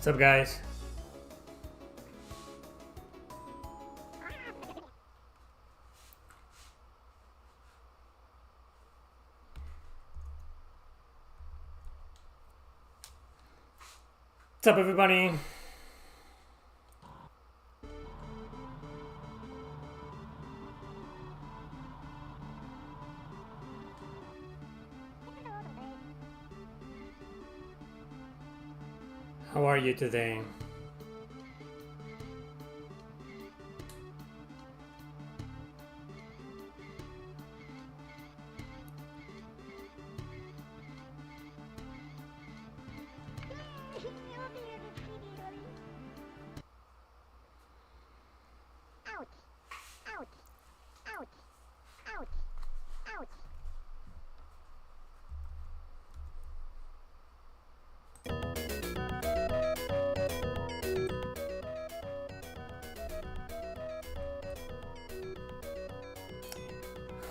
What's up, guys? What's up, everybody? How are you today?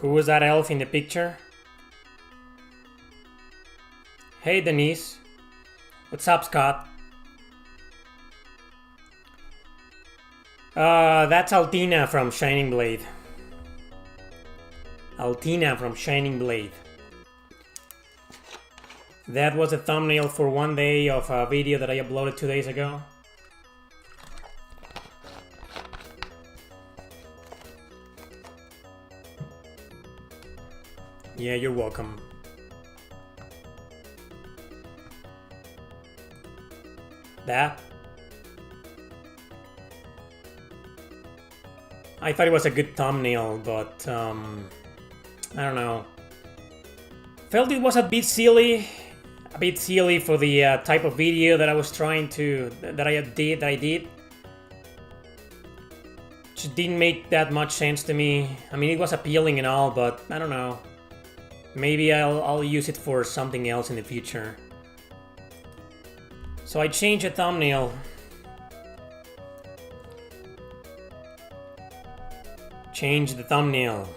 Who was that elf in the picture? Hey, Denise. What's up, Scott? That's Altina from Shining Blade. Altina from Shining Blade. That was a thumbnail for one day of a video that I uploaded 2 days ago. Yeah, you're welcome. That? I thought it was a good thumbnail, but I don't know. Felt it was a bit silly for the type of video that I was trying to that I did. Just didn't make that much sense to me. I mean, it was appealing and all, but I don't know. Maybe I'll use it for something else in the future. So I changed the thumbnail. Change the thumbnail.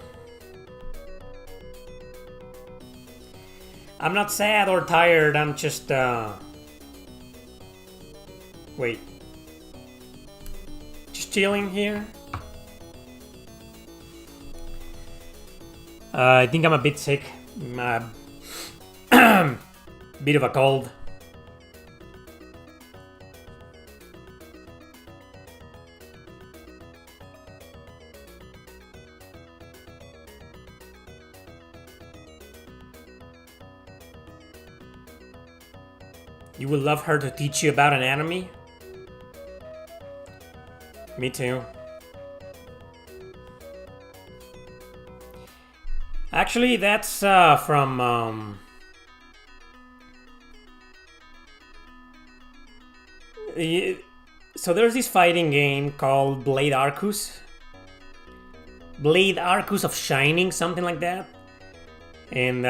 I'm not sad or tired, I'm just wait. Just chilling here. I think I'm a bit sick. Bit of a cold. You would love her to teach you about anatomy? Me too. Actually, that's from so there's this fighting game called Blade Arcus. Blade Arcus of Shining, something like that. And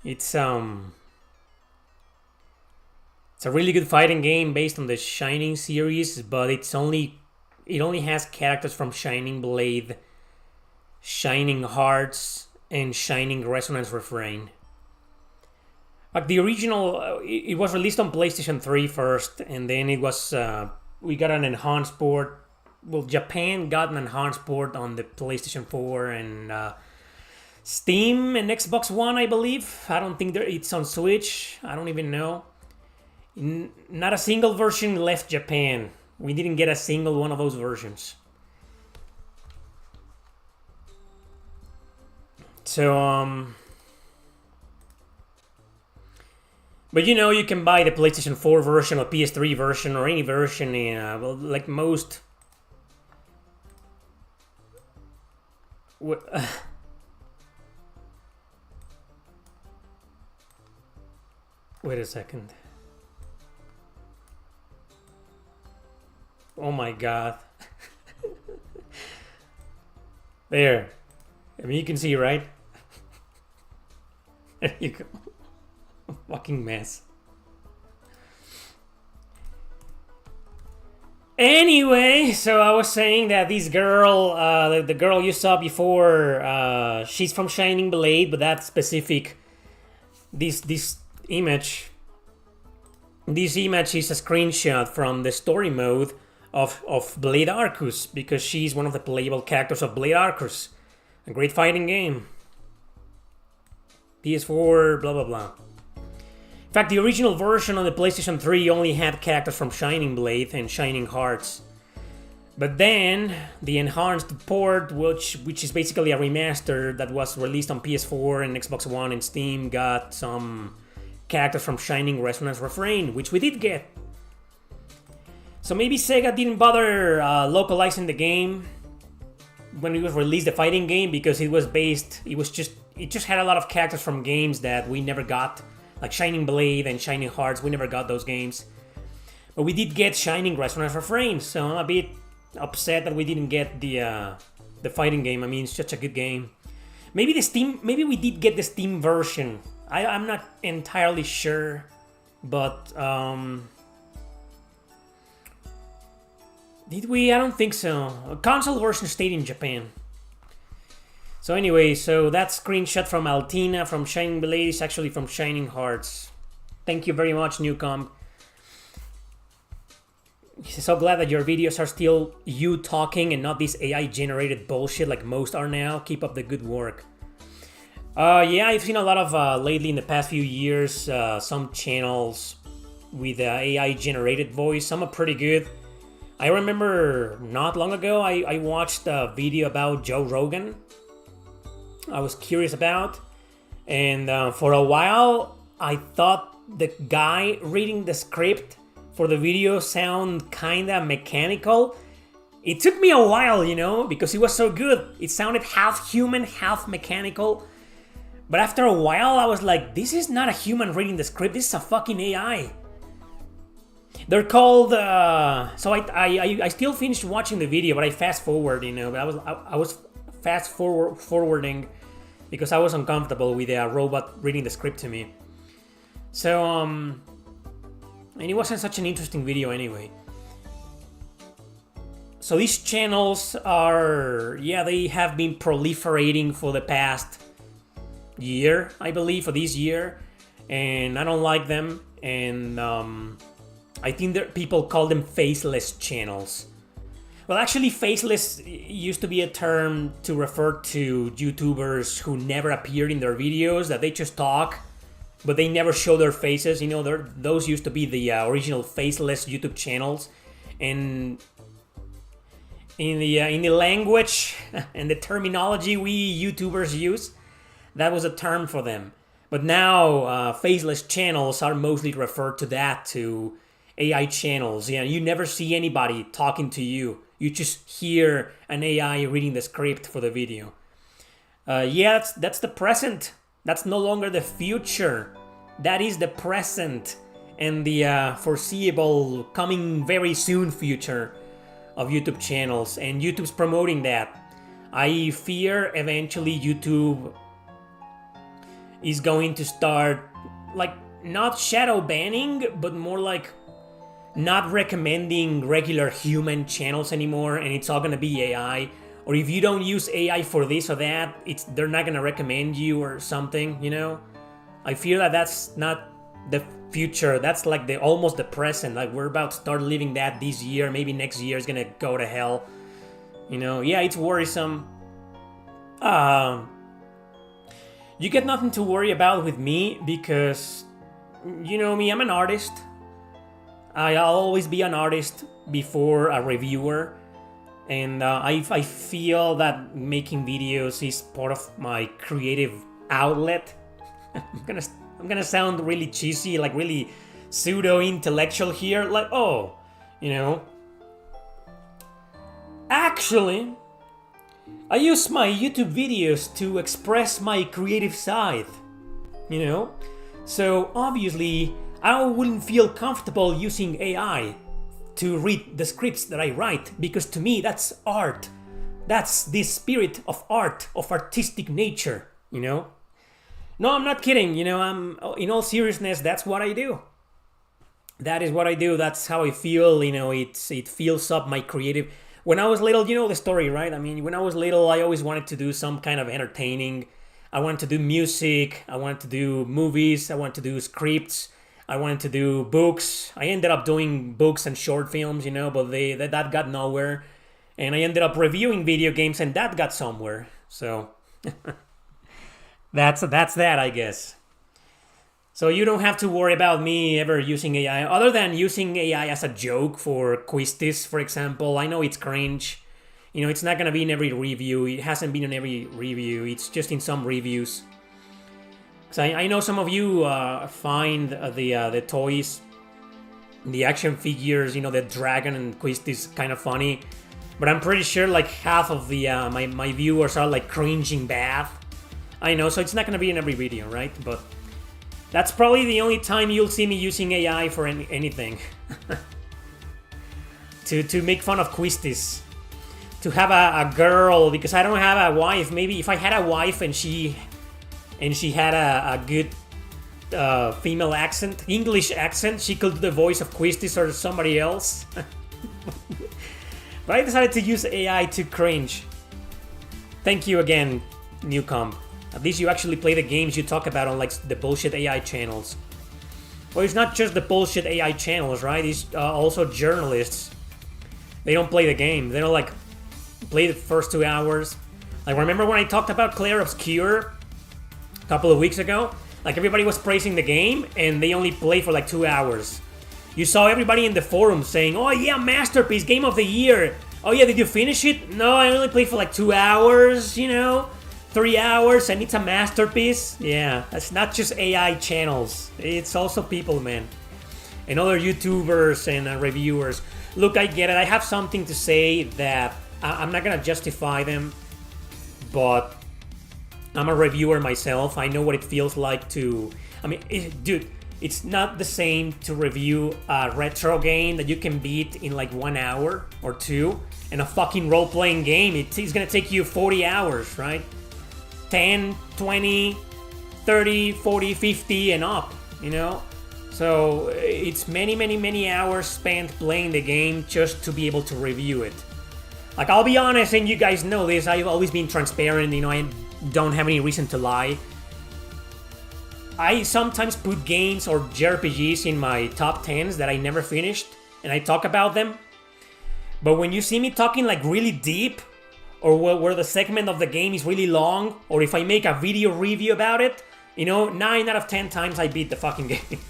it's a really good fighting game based on the Shining series, but it only has characters from Shining Blade, Shining Hearts, and Shining Resonance Refrain. Like the original, it was released on PlayStation 3 first, and then it was we got an enhanced port. Well, Japan got an enhanced port on the PlayStation 4 and Steam and Xbox One, I believe. I don't think it's on Switch. I don't even know. Not a single version left Japan. We didn't get a single one of those versions. So, but you know, you can buy the PlayStation 4 version or PS3 version or any version, well, like most. Wait a second. Oh my god. There. I mean, you can see, right? There you go. Fucking mess. Anyway, so I was saying that this girl, the girl you saw before, she's from Shining Blade, but that specific, this image This image is a screenshot from the story mode of Blade Arcus, because she's one of the playable characters of Blade Arcus. A great fighting game. PS4, blah blah blah. In fact, the original version on the PlayStation 3 only had characters from Shining Blade and Shining Hearts. But then, the enhanced port, which is basically a remaster that was released on PS4 and Xbox One and Steam, got some characters from Shining Resonance Refrain, which we did get. So maybe Sega didn't bother localizing the game when it was released, the fighting game, because it just had a lot of characters from games that we never got, like Shining Blade and Shining Hearts. We never got those games. But we did get Shining Resonance Refrain, so I'm a bit upset that we didn't get the fighting game. I mean, it's such a good game. Maybe we did get the Steam version. I'm not entirely sure, but did we? I don't think so. A console version stayed in Japan. So anyway, so that screenshot from Altina from Shining Blade is actually from Shining Hearts. Thank you very much, Newcomb. So glad that your videos are still you talking and not this AI-generated bullshit like most are now. Keep up the good work. Yeah, I've seen a lot of, lately in the past few years, some channels with AI-generated voice. Some are pretty good. I remember not long ago, I watched a video about Joe Rogan. I was curious about. And for a while, I thought the guy reading the script for the video sound kinda mechanical. It took me a while, because it was so good. It sounded half human, half mechanical. But after a while, I was like, this is not a human reading the script, this is a fucking AI. They're called, so I still finished watching the video, but I fast forward, but I was fast forwarding because I was uncomfortable with a robot reading the script to me. So, and it wasn't such an interesting video anyway. So these channels are, they have been proliferating for the past year, I believe, for this year, and I don't like them, and I think that people call them faceless channels. Well, actually, faceless used to be a term to refer to YouTubers who never appeared in their videos, that they just talk, but they never show their faces. Those used to be the original faceless YouTube channels, and in the language and the terminology we YouTubers use, that was a term for them. But now, faceless channels are mostly referred to AI channels. You never see anybody talking to you. You just hear an AI reading the script for the video. That's the present. That's no longer the future. That is the present and the foreseeable, coming very soon future of YouTube channels. And YouTube's promoting that. I fear eventually YouTube is going to start, like, not shadow banning, but more like not recommending regular human channels anymore, and it's all gonna be AI. Or if you don't use AI for this or that, they're not gonna recommend you or something, I feel that that's not the future. That's like almost the present. Like, we're about to start living that this year. Maybe next year is gonna go to hell. It's worrisome. You get nothing to worry about with me because, me, I'm an artist. I'll always be an artist before a reviewer. And I feel that making videos is part of my creative outlet. I'm gonna sound really cheesy, like really pseudo-intellectual here. Like, actually, I use my YouTube videos to express my creative side, So obviously, I wouldn't feel comfortable using AI to read the scripts that I write, because to me, that's art. That's the spirit of art, of artistic nature, No, I'm not kidding, I'm, in all seriousness, that's what I do. That is what I do, that's how I feel, it fills up my creative. When I was little, the story, right? I mean, when I was little, I always wanted to do some kind of entertaining. I wanted to do music. I wanted to do movies. I wanted to do scripts. I wanted to do books. I ended up doing books and short films, you know, but that got nowhere. And I ended up reviewing video games, and that got somewhere. So that's that, I guess. So you don't have to worry about me ever using AI, other than using AI as a joke for quizzes, for example. I know it's cringe. You know, it's not gonna be in every review. It hasn't been in every review. It's just in some reviews. So I know some of you find the toys, the action figures, you know, the dragon and quizzes kind of funny. But I'm pretty sure like half of the my viewers are like cringing bad. I know, so it's not gonna be in every video, right? But that's probably the only time you'll see me using AI for anything. to make fun of quizzes. To have a girl, because I don't have a wife. Maybe if I had a wife and she had a good female accent, English accent, she could do the voice of quizzes or somebody else. But I decided to use AI to cringe. Thank you again, Newcomb. At least you actually play the games you talk about on like the bullshit AI channels. Well, it's not just the bullshit AI channels, right? It's also journalists. They don't play the game. They don't like play the first 2 hours. Like, remember when I talked about Claire Obscure a couple of weeks ago? Like, everybody was praising the game, and they only play for like 2 hours. You saw everybody in the forum saying, "Oh yeah, masterpiece, game of the year. Oh yeah, did you finish it?" "No, I only played for like 2 hours, you know, 3 hours, and it's a masterpiece." Yeah, that's not just AI channels. It's also people, man. And other YouTubers and reviewers. Look, I get it. I have something to say that I'm not gonna justify them, but I'm a reviewer myself. I know what it feels like to... I mean, dude, it's not the same to review a retro game that you can beat in like 1 hour or 2, and a fucking role-playing game. It's gonna take you 40 hours, right? 10, 20, 30, 40, 50 and up, you know? So it's many hours spent playing the game just to be able to review it. Like, I'll be honest, and you guys know this, I've always been transparent, you know, I don't have any reason to lie. I sometimes put games or JRPGs in my top 10s that I never finished, and I talk about them. But when you see me talking like really deep, or where the segment of the game is really long, or if I make a video review about it, you know, 9 out of 10 times I beat the fucking game.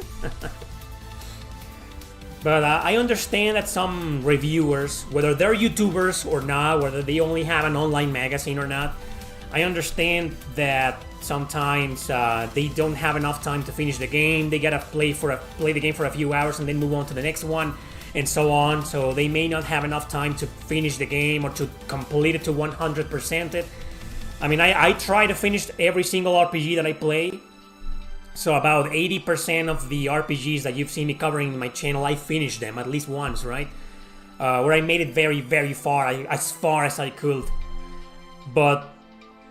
But I understand that some reviewers, whether they're YouTubers or not, whether they only have an online magazine or not, I understand that sometimes they don't have enough time to finish the game. They gotta play the game for a few hours and then move on to the next one, and so on. So they may not have enough time to finish the game or to complete it to 100% it. I mean, I try to finish every single RPG that I play. So about 80% of the RPGs that you've seen me covering in my channel, I finished them at least once, right? Where I made it very far, as far as I could. But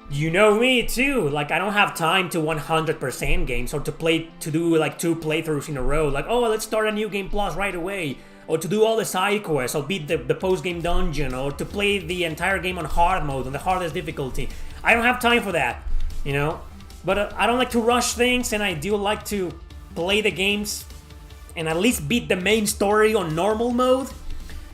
you know me too, like I don't have time to 100% games, or to do like 2 playthroughs in a row. Like, oh, let's start a new game plus right away. Or to do all the side quests, or beat the post-game dungeon, or to play the entire game on hard mode, on the hardest difficulty. I don't have time for that, you know? But I don't like to rush things, and I do like to play the games and at least beat the main story on normal mode,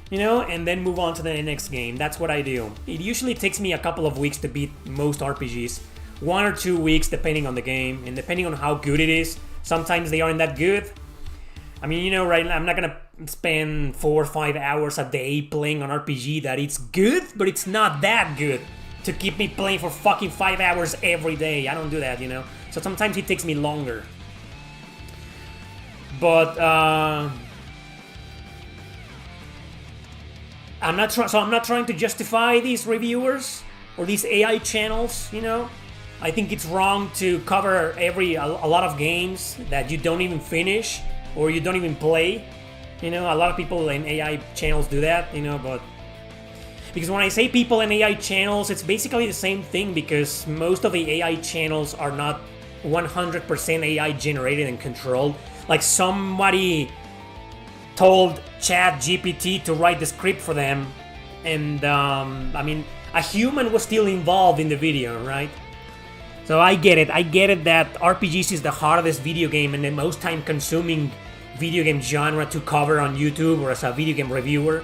you know, and then move on to the next game. That's what I do. It usually takes me a couple of weeks to beat most RPGs. 1 or 2 weeks depending on the game, and depending on how good it is. Sometimes they aren't that good. I mean, you know, right, I'm not gonna spend 4 or 5 hours a day playing an RPG that it's good, but it's not that good to keep me playing for fucking 5 hours every day. I don't do that, you know? So sometimes it takes me longer. But, I'm not trying to justify these reviewers or these AI channels, you know? I think it's wrong to cover a lot of games that you don't even finish or you don't even play. You know, a lot of people in AI channels do that, you know, but... Because when I say people in AI channels, it's basically the same thing, because most of the AI channels are not 100% AI generated and controlled. Like, somebody told ChatGPT to write the script for them, and I mean, a human was still involved in the video, right? So I get it that RPGs is the hardest video game and the most time consuming video game genre to cover on YouTube or as a video game reviewer.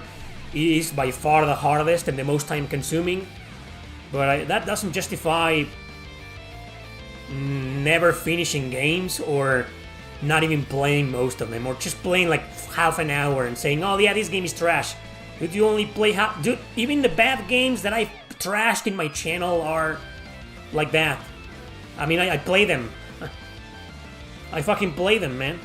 It is by far the hardest and the most time consuming. But that doesn't justify never finishing games or not even playing most of them, or just playing like half an hour and saying, oh yeah, this game is trash. Dude, you only play half. Dude, even the bad games that I've trashed in my channel are like that. I mean, I play them. I fucking play them, man.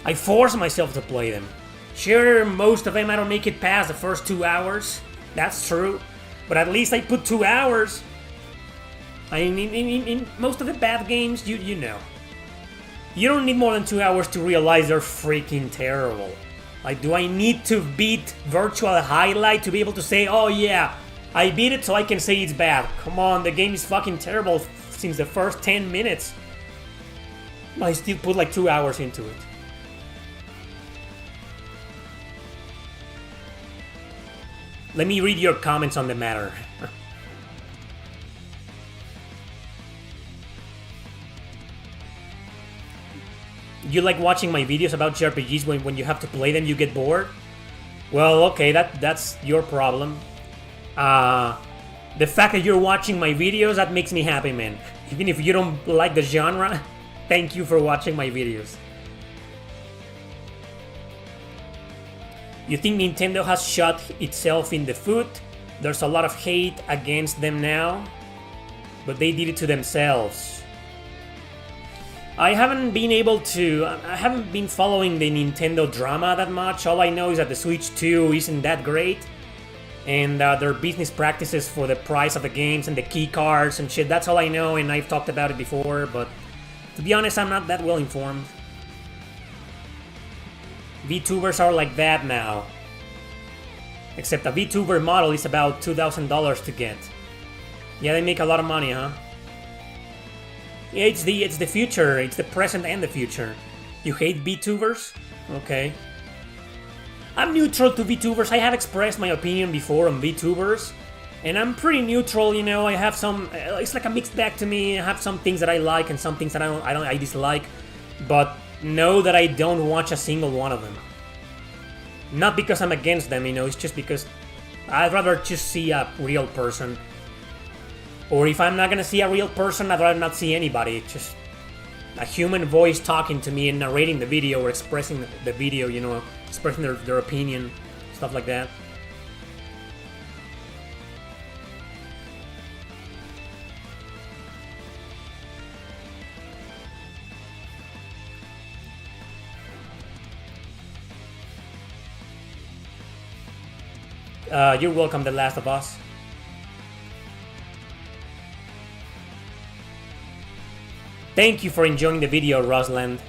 I force myself to play them. Sure, most of them I don't make it past the first 2 hours. That's true. But at least I put 2 hours. I mean, in most of the bad games, you know. You don't need more than 2 hours to realize they're freaking terrible. Like, do I need to beat Virtual Highlight to be able to say, oh yeah, I beat it so I can say it's bad? Come on, the game is fucking terrible since the first 10 minutes. I still put like 2 hours into it. Let me read your comments on the matter. You like watching my videos about JRPGs when you have to play them, you get bored? Well, okay, that's your problem. The fact that you're watching my videos, that makes me happy, man. Even if you don't like the genre, thank you for watching my videos. You think Nintendo has shot itself in the foot? There's a lot of hate against them now, but they did it to themselves. I haven't been following the Nintendo drama that much. All I know is that the Switch 2 isn't that great, and their business practices for the price of the games and the key cards and shit, that's all I know, and I've talked about it before, but to be honest, I'm not that well informed. VTubers are like that now. Except a VTuber model is about $2,000 to get. Yeah, they make a lot of money, huh? Yeah, it's the future. It's the present and the future. You hate VTubers? Okay. I'm neutral to VTubers. I have expressed my opinion before on VTubers, and I'm pretty neutral. You know, I have some. It's like a mixed bag to me. I have some things that I like and some things that I dislike. But know that I don't watch a single one of them. Not because I'm against them. You know, it's just because I'd rather just see a real person. Or if I'm not gonna see a real person, I'd rather not see anybody. It's just a human voice talking to me and narrating the video or expressing the video, you know, expressing their opinion, stuff like that. You're welcome, The Last of Us. Thank you for enjoying the video, Rosland.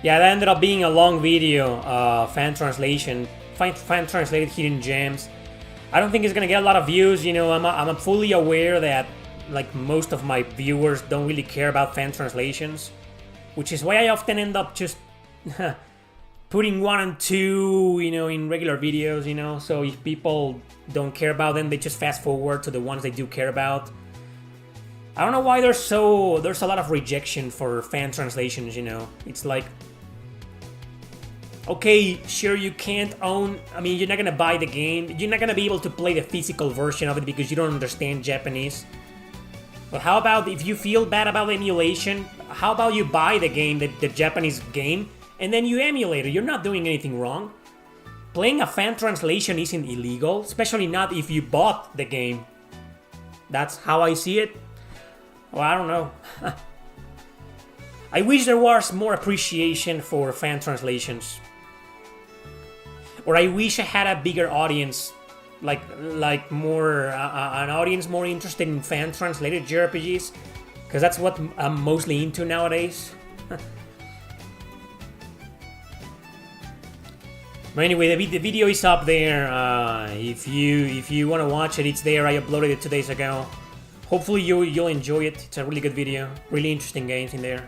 Yeah, that ended up being a long video, fan translation, fan translated hidden gems. I don't think it's gonna get a lot of views. You know, I'm fully aware that like most of my viewers don't really care about fan translations, which is why I often end up just putting 1 and 2, you know, in regular videos. You know, so if people don't care about them, they just fast forward to the ones they do care about. I don't know why there's a lot of rejection for fan translations, you know. It's like, okay, sure, you can't own, I mean, you're not gonna buy the game, you're not gonna be able to play the physical version of it because you don't understand Japanese. But how about if you feel bad about emulation, how about you buy the game, the Japanese game, and then you emulate it? You're not doing anything wrong. Playing a fan translation isn't illegal, especially not if you bought the game. That's how I see it. Well, I don't know. I wish there was more appreciation for fan translations. Or I wish I had a bigger audience, like more an audience more interested in fan translated JRPGs, because that's what I'm mostly into nowadays. But anyway, the video is up there. If you want to watch it, it's there. I uploaded it 2 days ago. Hopefully you'll enjoy it. It's a really good video. Really interesting games in there.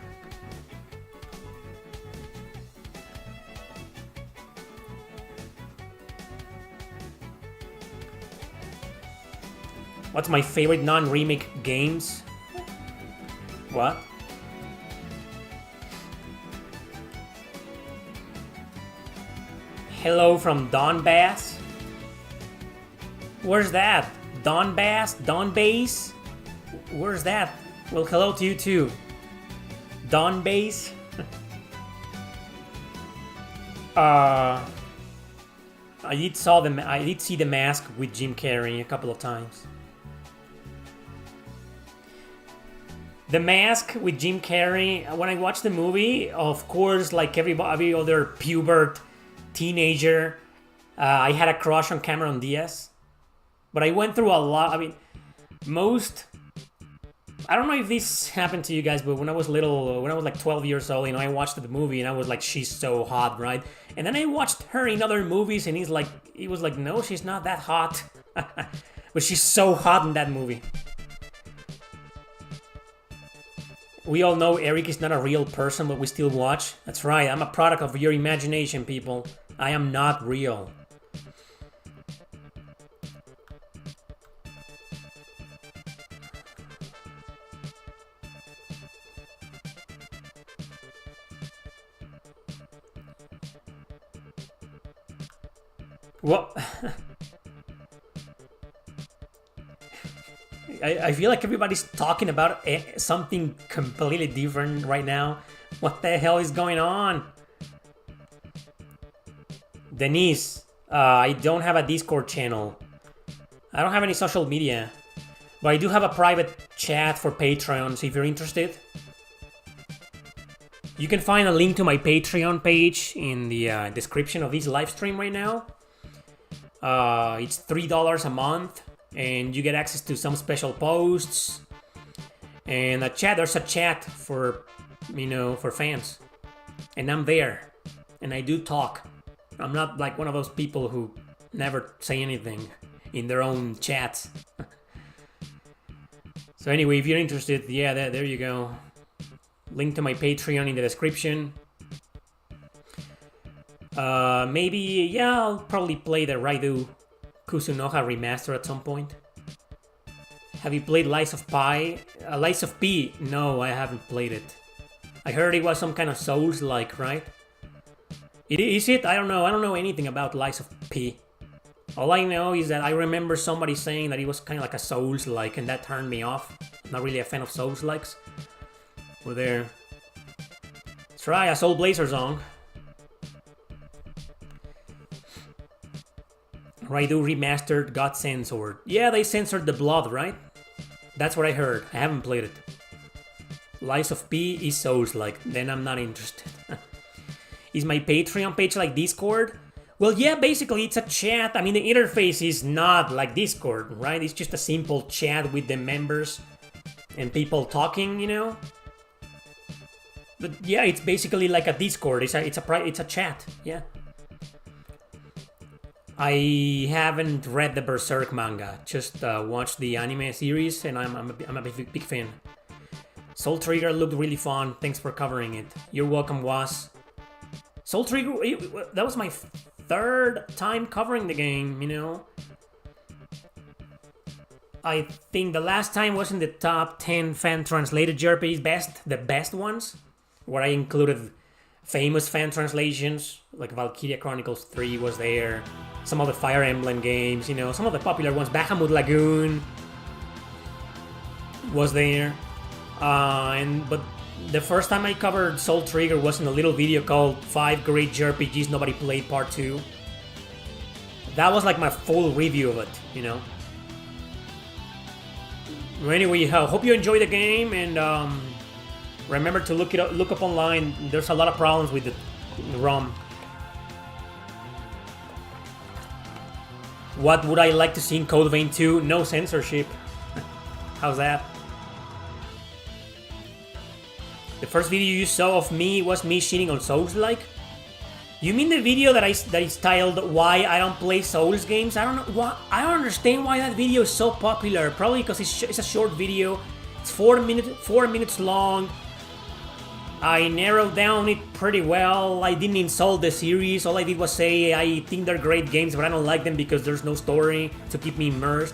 What's my favorite non-remake games? What? Hello from Donbass. Where's that? Donbass? Donbase? Where's that? Well, hello to you too. Donbase? I did see The Mask with Jim Carrey a couple of times. The Mask with Jim Carrey. When I watched the movie, of course, like every other pubert teenager, I had a crush on Cameron Diaz. But I went through a lot. I mean, I don't know if this happened to you guys, but when I was little, when I was like 12 years old, I watched the movie and I was like, she's so hot, right? And then I watched her in other movies and he was like, no, she's not that hot. But she's so hot in that movie. We all know Eric is not a real person, but we still watch. That's right, I'm a product of your imagination, people. I am not real. Well, I feel like everybody's talking about something completely different right now. What the hell is going on? Denise, I don't have a Discord channel. I don't have any social media. But I do have a private chat for Patreon, so if you're interested. You can find a link to my Patreon page in the description of this live stream right now. It's $3 a month, and you get access to some special posts and a chat. There's a chat for, for fans, and I'm there, and I do talk. I'm not like one of those people who never say anything in their own chats. So anyway, if you're interested, yeah, there you go. Link to my Patreon in the description. Maybe, yeah, I'll probably play the Raidu Kusunoha remaster at some point. Have you played Lies of Pi? Lies of P? No, I haven't played it. I heard it was some kind of Souls-like, right? Is it? I don't know. I don't know anything about Lies of P. All I know is that I remember somebody saying that it was kind of like a Souls-like, and that turned me off. I'm not really a fan of Souls-likes. We're there. Try a Soul Blazer song. Raidu remastered got censored. Yeah, they censored the blood, right? That's what I heard. I haven't played it. Lies of P is Souls-like. Then I'm not interested. Is my Patreon page like Discord? Well, yeah, basically it's a chat. I mean, the interface is not like Discord, right? It's just a simple chat with the members and people talking, But yeah, it's basically like a Discord. It's a chat. Yeah. I haven't read the Berserk manga, just watched the anime series, and I'm a big fan. Soul Trigger looked really fun. Thanks for covering it. You're welcome, Was. Soul Trigger, that was my third time covering the game, I think the last time was in the top 10 fan-translated JRPGs, the best ones, where I included famous fan translations, like Valkyria Chronicles 3 was there, some of the Fire Emblem games, some of the popular ones, Bahamut Lagoon was there. But the first time I covered Soul Trigger was in a little video called 5 Great JRPGs Nobody Played Part 2. That was like my full review of it, Anyway, I hope you enjoy the game, and remember to look up online. There's a lot of problems with the ROM. What would I like to see in Code Vein 2? No censorship. How's that? The first video you saw of me was me shitting on Souls-like? You mean the video that is titled "Why I Don't Play Souls Games"? I don't understand why that video is so popular. Probably because it's a short video. It's 4 minutes long. I narrowed down it pretty well. I didn't insult the series. All I did was say I think they're great games, but I don't like them because there's no story to keep me immersed.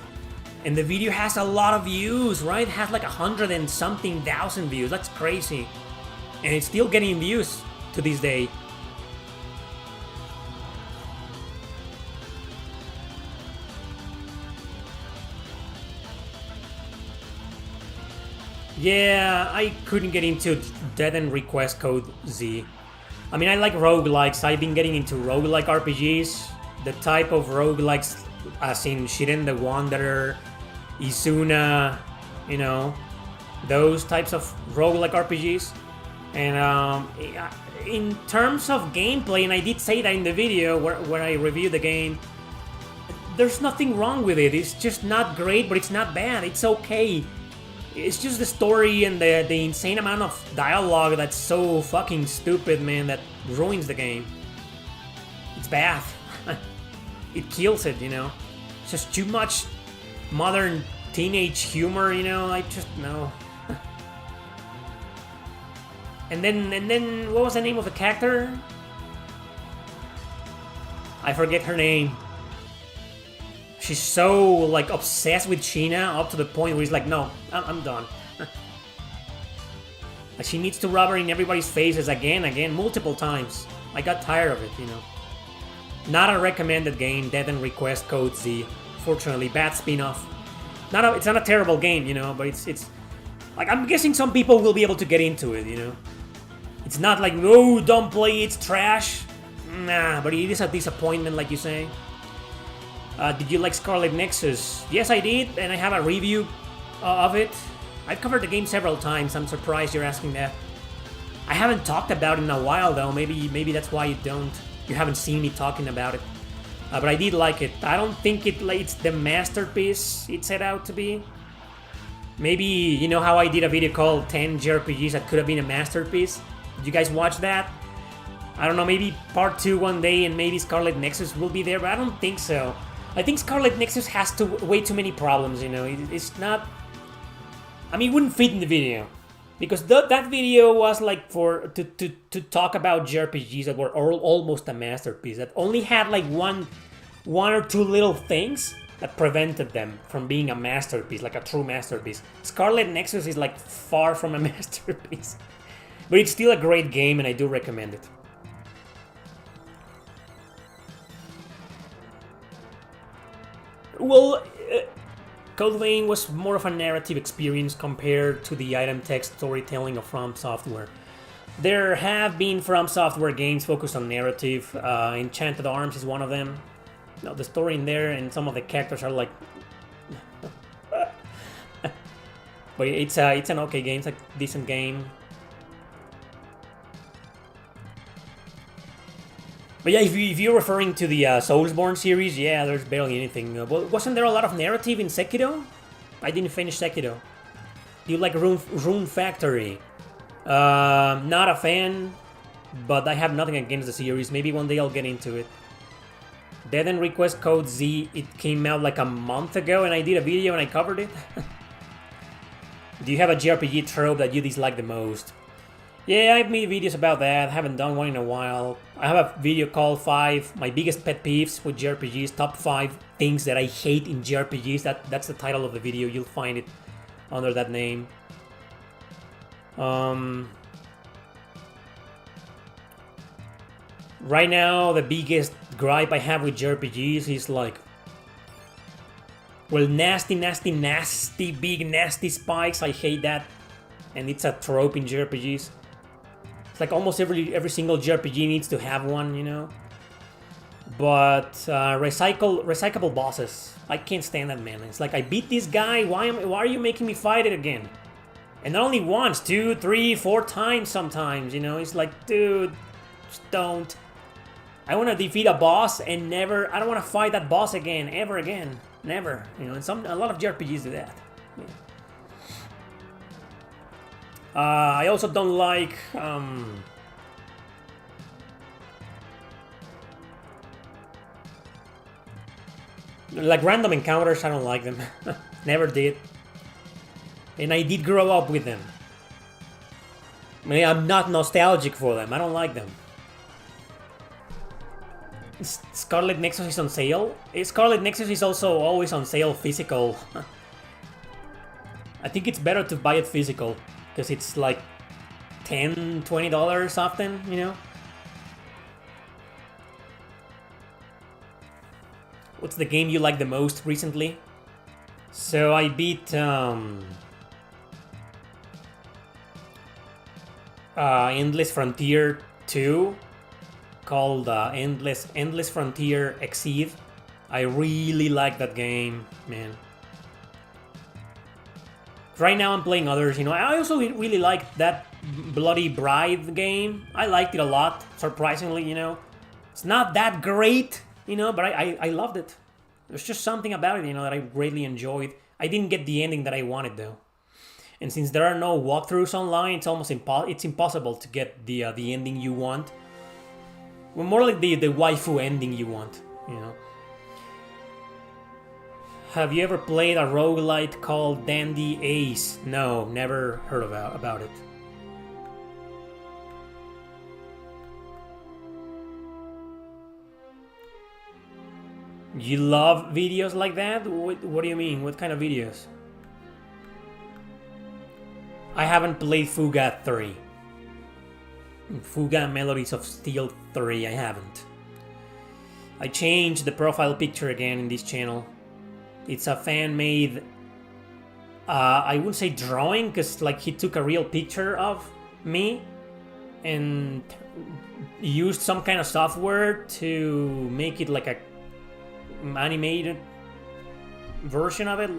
And the video has a lot of views, right? It has like 100 and something thousand views. That's crazy. And it's still getting views to this day. Yeah, I couldn't get into Dead End Request Code Z. I mean, I like roguelikes. I've been getting into roguelike RPGs. The type of roguelikes, as in Shiren the Wanderer, Izuna, you know, those types of roguelike RPGs. And in terms of gameplay, and I did say that in the video where I reviewed the game, there's nothing wrong with it. It's just not great, but it's not bad. It's okay. It's just the story and the insane amount of dialogue that's so fucking stupid, man, that ruins the game. It's bad. It kills it, you know. It's just too much modern teenage humor, you know. I just no. And then what was the name of the character? I forget her name. She's so like obsessed with Sheena up to the point where he's like, no, I'm done. Like she needs to rub her in everybody's faces again, multiple times. I got tired of it, you know. Not a recommended game, Dead End Request Code Z. Fortunately, bad spin-off. It's not a terrible game, you know, but it's like I'm guessing some people will be able to get into it, you know. It's not like, no, don't play, it's trash. Nah, but it is a disappointment, like you say. Did you like Scarlet Nexus? Yes, I did, and I have a review of it. I've covered the game several times. I'm surprised you're asking that. I haven't talked about it in a while, though. Maybe that's why you haven't seen me talking about it. But I did like it. I don't think it's the masterpiece it set out to be. Maybe, you know how I did a video called 10 JRPGs that could have been a masterpiece? Did you guys watch that? I don't know, maybe part 2 one day and maybe Scarlet Nexus will be there, but I don't think so. I think Scarlet Nexus has way too many problems, you know. It's not... I mean, it wouldn't fit in the video. Because that video was like to talk about JRPGs that were almost a masterpiece. That only had like one or two little things that prevented them from being a masterpiece, like a true masterpiece. Scarlet Nexus is like far from a masterpiece. But it's still a great game and I do recommend it. Well, Code Vein was more of a narrative experience compared to the item text storytelling of From Software. There have been From Software games focused on narrative. Enchanted Arms is one of them. No, the story in there and some of the characters are like... but it's an okay game, it's a decent game. But yeah, if you're referring to the Soulsborne series, yeah, there's barely anything. Well, wasn't there a lot of narrative in Sekiro? I didn't finish Sekiro. Do you like Rune Factory? Not a fan, but I have nothing against the series. Maybe one day I'll get into it. Dead End Request Code Z, it came out like a month ago and I did a video and I covered it. Do you have a JRPG trope that you dislike the most? Yeah, I've made videos about that. I haven't done one in a while. I have a video called 5 My Biggest Pet Peeves with JRPGs. Top 5 Things That I Hate in JRPGs. That's the title of the video. You'll find it under that name. Right now, the biggest gripe I have with JRPGs is like... well, nasty, big, nasty spikes. I hate that. And it's a trope in JRPGs. It's like almost every single JRPG needs to have one, you know. But recyclable bosses, I can't stand that, man. It's like I beat this guy. Why are you making me fight it again? And not only once, 2, 3, 4 times sometimes. You know, it's like, dude, just don't. I want to defeat a boss and never. I don't want to fight that boss again, ever again, never. You know, and a lot of JRPGs do that. Yeah. I also don't like random encounters. I don't like them. Never did. And I did grow up with them. I mean, I'm not nostalgic for them. I don't like them. Scarlet Nexus is on sale. Scarlet Nexus is also always on sale physical. I think it's better to buy it physical. Because it's like $10, $20 often, you know? What's the game you like the most recently? So I beat Endless Frontier 2 called Endless Frontier Exceed. I really like that game, man. Right now I'm playing others, you know. I also really like that Bloody Bride game. I liked it a lot, surprisingly, you know. It's not that great, you know, but I loved it. There's just something about it, you know, that I greatly enjoyed. I didn't get the ending that I wanted, though. And since there are no walkthroughs online, it's almost impossible to get the ending you want. Well, more like the waifu ending you want, you know. Have you ever played a roguelite called Dandy Ace? No, never heard about it. You love videos like that? What do you mean? What kind of videos? I haven't played Fuga 3. Fuga Melodies of Steel 3, I haven't. I changed the profile picture again in this channel. It's a fan-made, I wouldn't say drawing, because like he took a real picture of me and used some kind of software to make it like a animated version of it,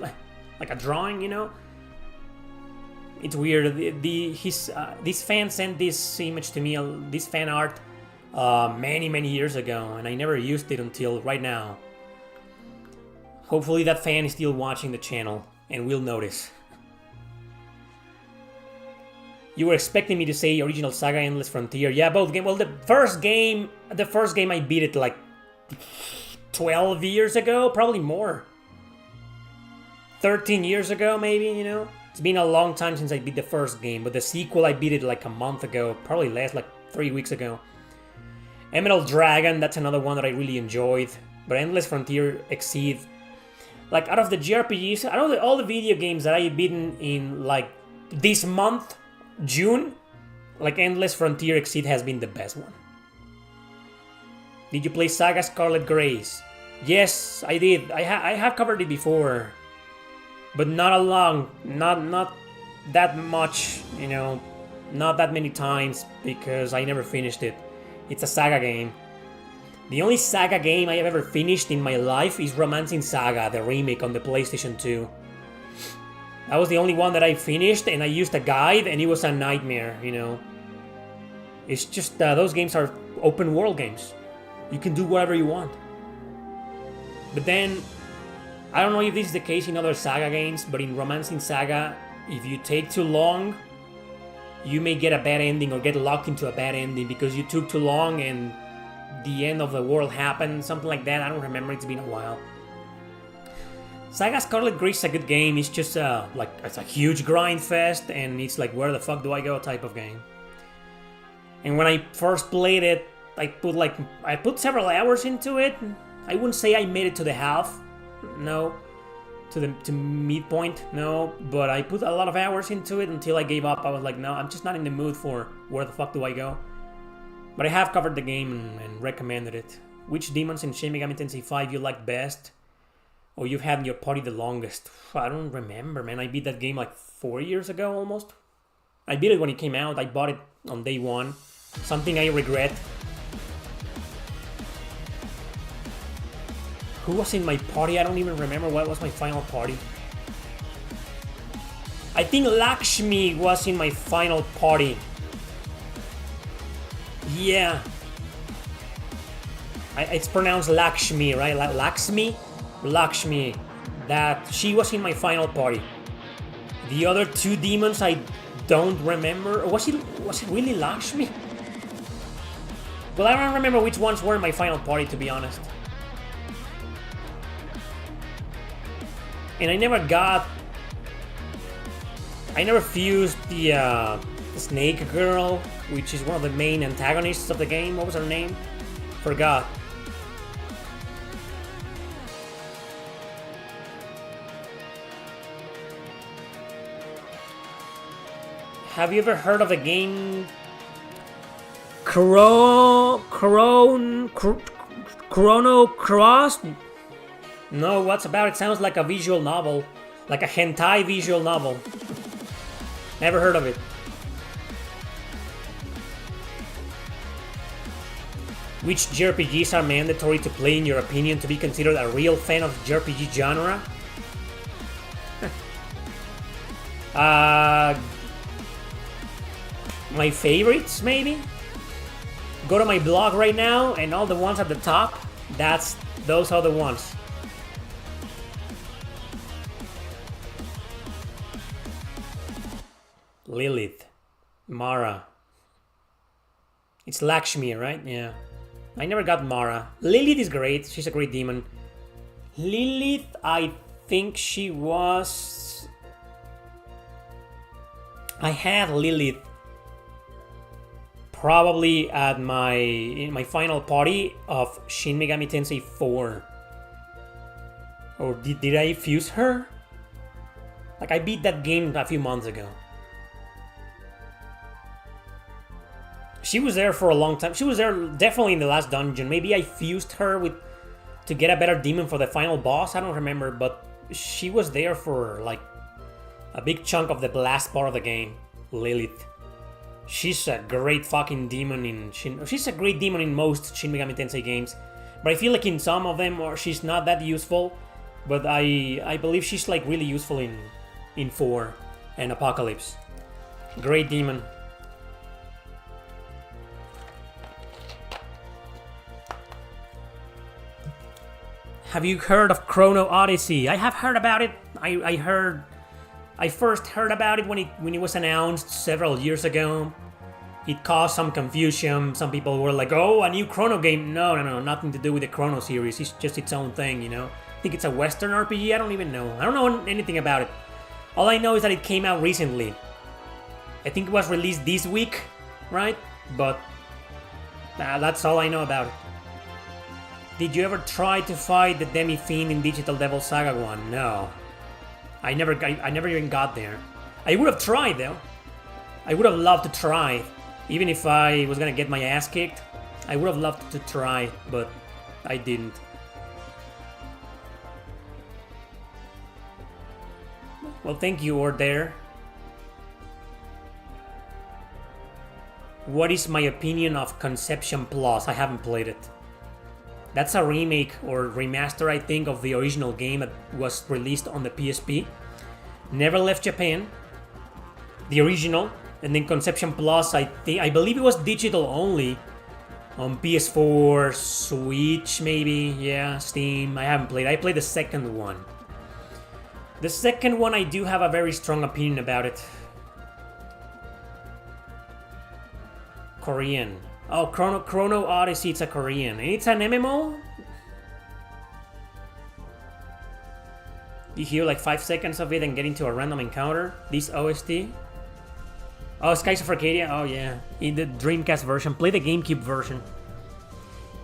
like a drawing, you know. It's weird. This fan sent this image to me, this fan art, many years ago, and I never used it until right now. Hopefully that fan is still watching the channel and will notice. You were expecting me to say original Saga Endless Frontier. Yeah, both games. Well, the first game I beat it like 12 years ago, probably more. 13 years ago, maybe, you know? It's been a long time since I beat the first game, but the sequel I beat it like a month ago, probably less, like 3 weeks ago. Emerald Dragon, that's another one that I really enjoyed. But Endless Frontier Exceed. Like, out of the JRPGs, out of all the video games that I've beaten in, like, this month, June, like, Endless Frontier Exceed has been the best one. Did you play Saga Scarlet Grace? Yes, I did. I have covered it before. But not that much, you know, not that many times, because I never finished it. It's a Saga game. The only Saga game I have ever finished in my life is Romancing Saga, the remake on the PlayStation 2. That was the only one that I finished, and I used a guide, and it was a nightmare, you know. It's just, those games are open world games. You can do whatever you want. But then, I don't know if this is the case in other Saga games, but in Romancing Saga, if you take too long, you may get a bad ending or get locked into a bad ending because you took too long and the end of the world happened, something like that. I don't remember, it's been a while. Saga Scarlet Grace is a good game. It's just like, it's a huge grind fest, and it's like, where the fuck do I go type of game. And when I first played it, I put several hours into it. I wouldn't say I made it to the half, no, to midpoint, no, but I put a lot of hours into it until I gave up. I was like, no, I'm just not in the mood for where the fuck do I go. But I have covered the game and recommended it. Which demons in Shin Megami Tensei 5 you like best? Or you've had in your party the longest? I don't remember, man. I beat that game like 4 years ago almost. I beat it when it came out. I bought it on day one. Something I regret. Who was in my party? I don't even remember what was my final party. I think Lakshmi was in my final party. Yeah. It's pronounced Lakshmi, right? Lakshmi? Lakshmi. That she was in my final party. The other two demons I don't remember. Was it really Lakshmi? Well, I don't remember which ones were in my final party, to be honest. And I never fused the snake girl, which is one of the main antagonists of the game. What was her name? Forgot. Have you ever heard of the game Chrono Cross? No, what's about? It sounds like a visual novel. Like a hentai visual novel. Never heard of it. Which JRPGs are mandatory to play in your opinion to be considered a real fan of JRPG genre? My favorites, maybe? Go to my blog right now, and all the ones at the top, those are the ones. Lilith. Mara. It's Lakshmi, right? Yeah. I never got Mara. Lilith is great. She's a great demon. Lilith, I think she was... I had Lilith probably at in my final party of Shin Megami Tensei 4. Or did I fuse her? Like, I beat that game a few months ago. She was there for a long time. She was there definitely in the last dungeon. Maybe I fused her to get a better demon for the final boss. I don't remember, but she was there for like a big chunk of the last part of the game. Lilith. She's a great fucking demon in she's a great demon in most Shin Megami Tensei games. But I feel like in some of them she's not that useful. But I believe she's like really useful in 4 and Apocalypse. Great demon. Have you heard of Chrono Odyssey? I have heard about it. I first heard about it when it was announced several years ago. It caused some confusion. Some people were like, "Oh, a new Chrono game." No, nothing to do with the Chrono series. It's just its own thing, you know. I think it's a Western RPG. I don't even know. I don't know anything about it. All I know is that it came out recently. I think it was released this week, right? But that's all I know about it. Did you ever try to fight the Demi-Fiend in Digital Devil Saga 1? No. I never even got there. I would have tried though. I would have loved to try. Even if I was gonna get my ass kicked, I would have loved to try, but I didn't. Well, thank you, Order. What is my opinion of Conception Plus? I haven't played it. That's a remake or remaster, I think, of the original game that was released on the PSP. Never left Japan. The original. And then Conception Plus, I believe it was digital only. On PS4, Switch maybe, yeah, Steam. I haven't played. I played the second one. The second one, I do have a very strong opinion about it. Korean. Oh, Chrono Odyssey, it's a Korean. And it's an MMO? You hear like 5 seconds of it and get into a random encounter. This OST. Oh, Skies of Arcadia? Oh yeah. In the Dreamcast version. Play the GameCube version.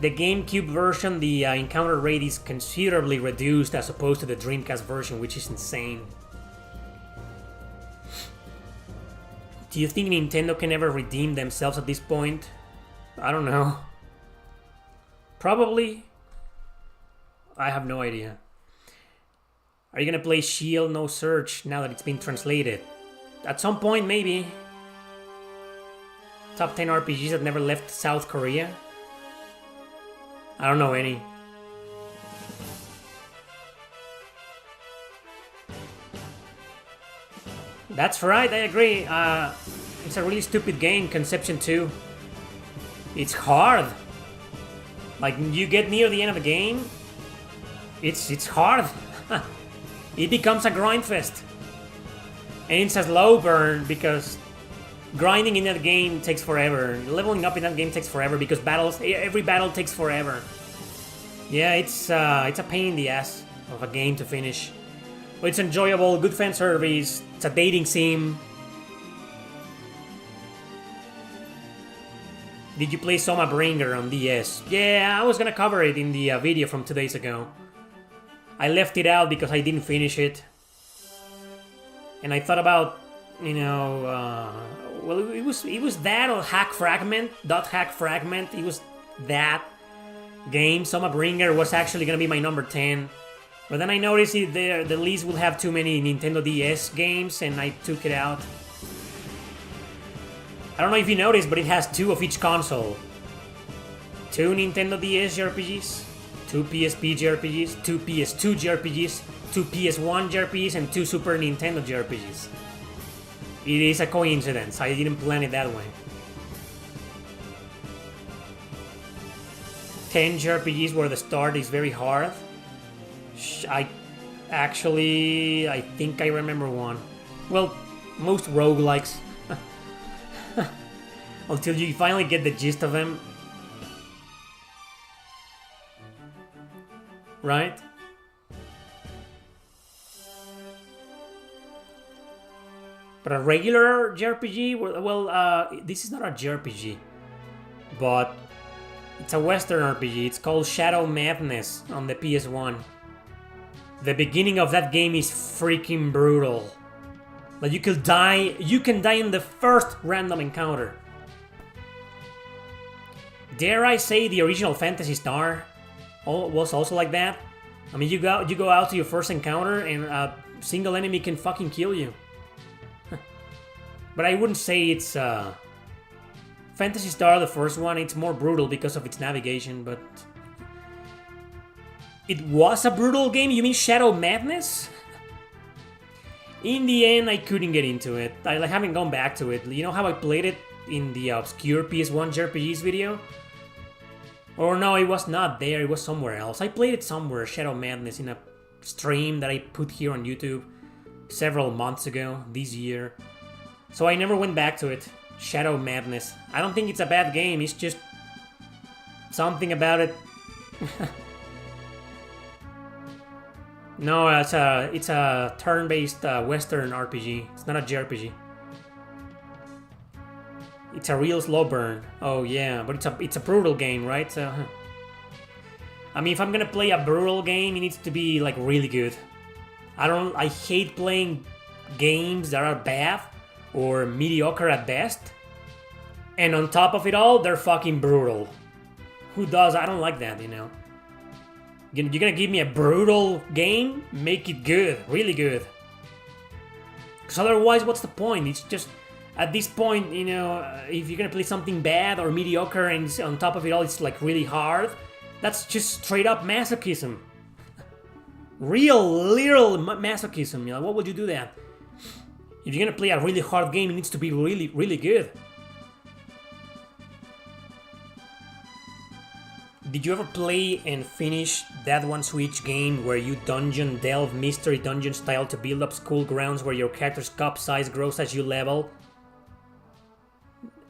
The GameCube version, the encounter rate is considerably reduced as opposed to the Dreamcast version, which is insane. Do you think Nintendo can ever redeem themselves at this point? I don't know. Probably. I have no idea. Are you gonna play Shield No Search now that it's been translated? At some point, maybe. Top 10 RPGs that never left South Korea? I don't know any. That's right, I agree. It's a really stupid game, Conception 2. It's hard. Like, you get near the end of the game, it's hard. It becomes a grind fest. And it's a slow burn because grinding in that game takes forever. Leveling up in that game takes forever because every battle takes forever. Yeah, it's a pain in the ass of a game to finish. But it's enjoyable, good fan service, it's a dating sim. Did you play Soma Bringer on DS? Yeah, I was gonna cover it in the video from 2 days ago. I left it out because I didn't finish it. And I thought about, you know, well, it was that or Hack Fragment, .hack Fragment. It was that game. Soma Bringer was actually gonna be my number 10. But then I noticed the list will have too many Nintendo DS games, and I took it out. I don't know if you noticed, but it has 2 of each console. 2 Nintendo DS JRPGs, 2 PSP JRPGs, 2 PS2 JRPGs, 2 PS1 JRPGs, and 2 Super Nintendo JRPGs. It is a coincidence. I didn't plan it that way. 10 JRPGs where the start is very hard. I think I remember one. Well, most roguelikes. Until you finally get the gist of them. Right? But a regular JRPG, well, this is not a JRPG, but it's a Western RPG. It's called Shadow Madness on the PS1. The beginning of that game is freaking brutal. Like you can die in the first random encounter. Dare I say the original Phantasy Star was also like that? I mean, you go out to your first encounter and a single enemy can fucking kill you. But I wouldn't say it's Phantasy Star, the first one. It's more brutal because of its navigation, but it was a brutal game. You mean Shadow Madness? In the end, I couldn't get into it. I haven't gone back to it. You know how I played it in the obscure PS1 JRPGs video? Or no, it was not there, it was somewhere else. I played it somewhere, Shadow Madness, in a stream that I put here on YouTube several months ago, this year. So I never went back to it. Shadow Madness. I don't think it's a bad game, it's just something about it. No, it's a turn-based Western RPG. It's not a JRPG. It's a real slow burn. Oh yeah, but it's a brutal game, right? So, I mean, if I'm gonna play a brutal game, it needs to be like really good. I hate playing games that are bad or mediocre at best. And on top of it all, they're fucking brutal. Who does? I don't like that, you know. You're gonna give me a brutal game? Make it good, really good. Because otherwise, what's the point? It's just, at this point, you know, if you're gonna play something bad or mediocre and on top of it all it's like really hard, that's just straight up masochism. Real, literal masochism, you know, why would you do that? If you're gonna play a really hard game, it needs to be really, really good. Did you ever play and finish that one Switch game where you dungeon delve mystery dungeon style to build up school grounds where your character's cup size grows as you level?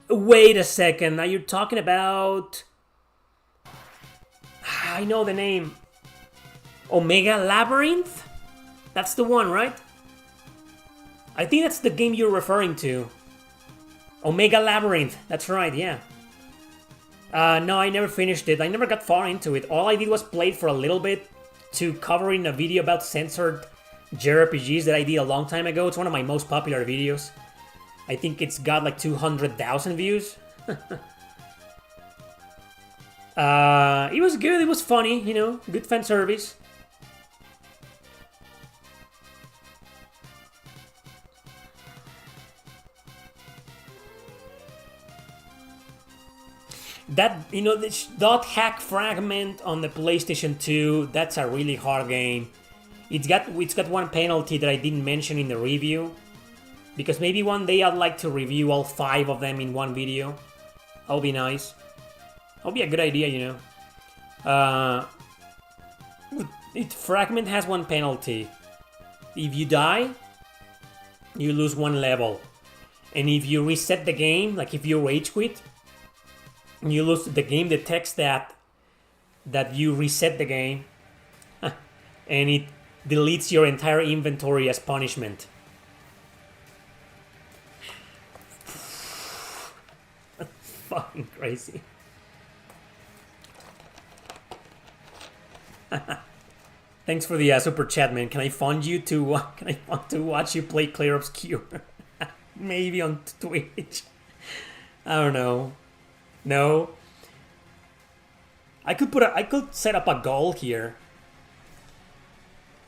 Wait a second, now you're talking about... I know the name. Omega Labyrinth? That's the one, right? I think that's the game you're referring to. Omega Labyrinth, that's right, yeah. No, I never finished it. I never got far into it. All I did was play it for a little bit to cover in a video about censored JRPGs that I did a long time ago. It's one of my most popular videos. I think it's got like 200,000 views. It was good, it was funny, you know, good fan service. That, you know, this dot hack fragment on the PlayStation 2, that's a really hard game. It's got one penalty that I didn't mention in the review. Because maybe one day I'd like to review all 5 of them in one video. That'll be nice. That'll be a good idea, you know. Fragment has one penalty. If you die, you lose 1 level. And if you reset the game, like if you rage quit, you lose, the game detects that you reset the game. And it deletes your entire inventory as punishment. Fucking crazy. Thanks for the super chat, man. Can I fund you to watch you play Clear Obscure? Maybe on Twitch. I don't know. No. I could set up a goal here.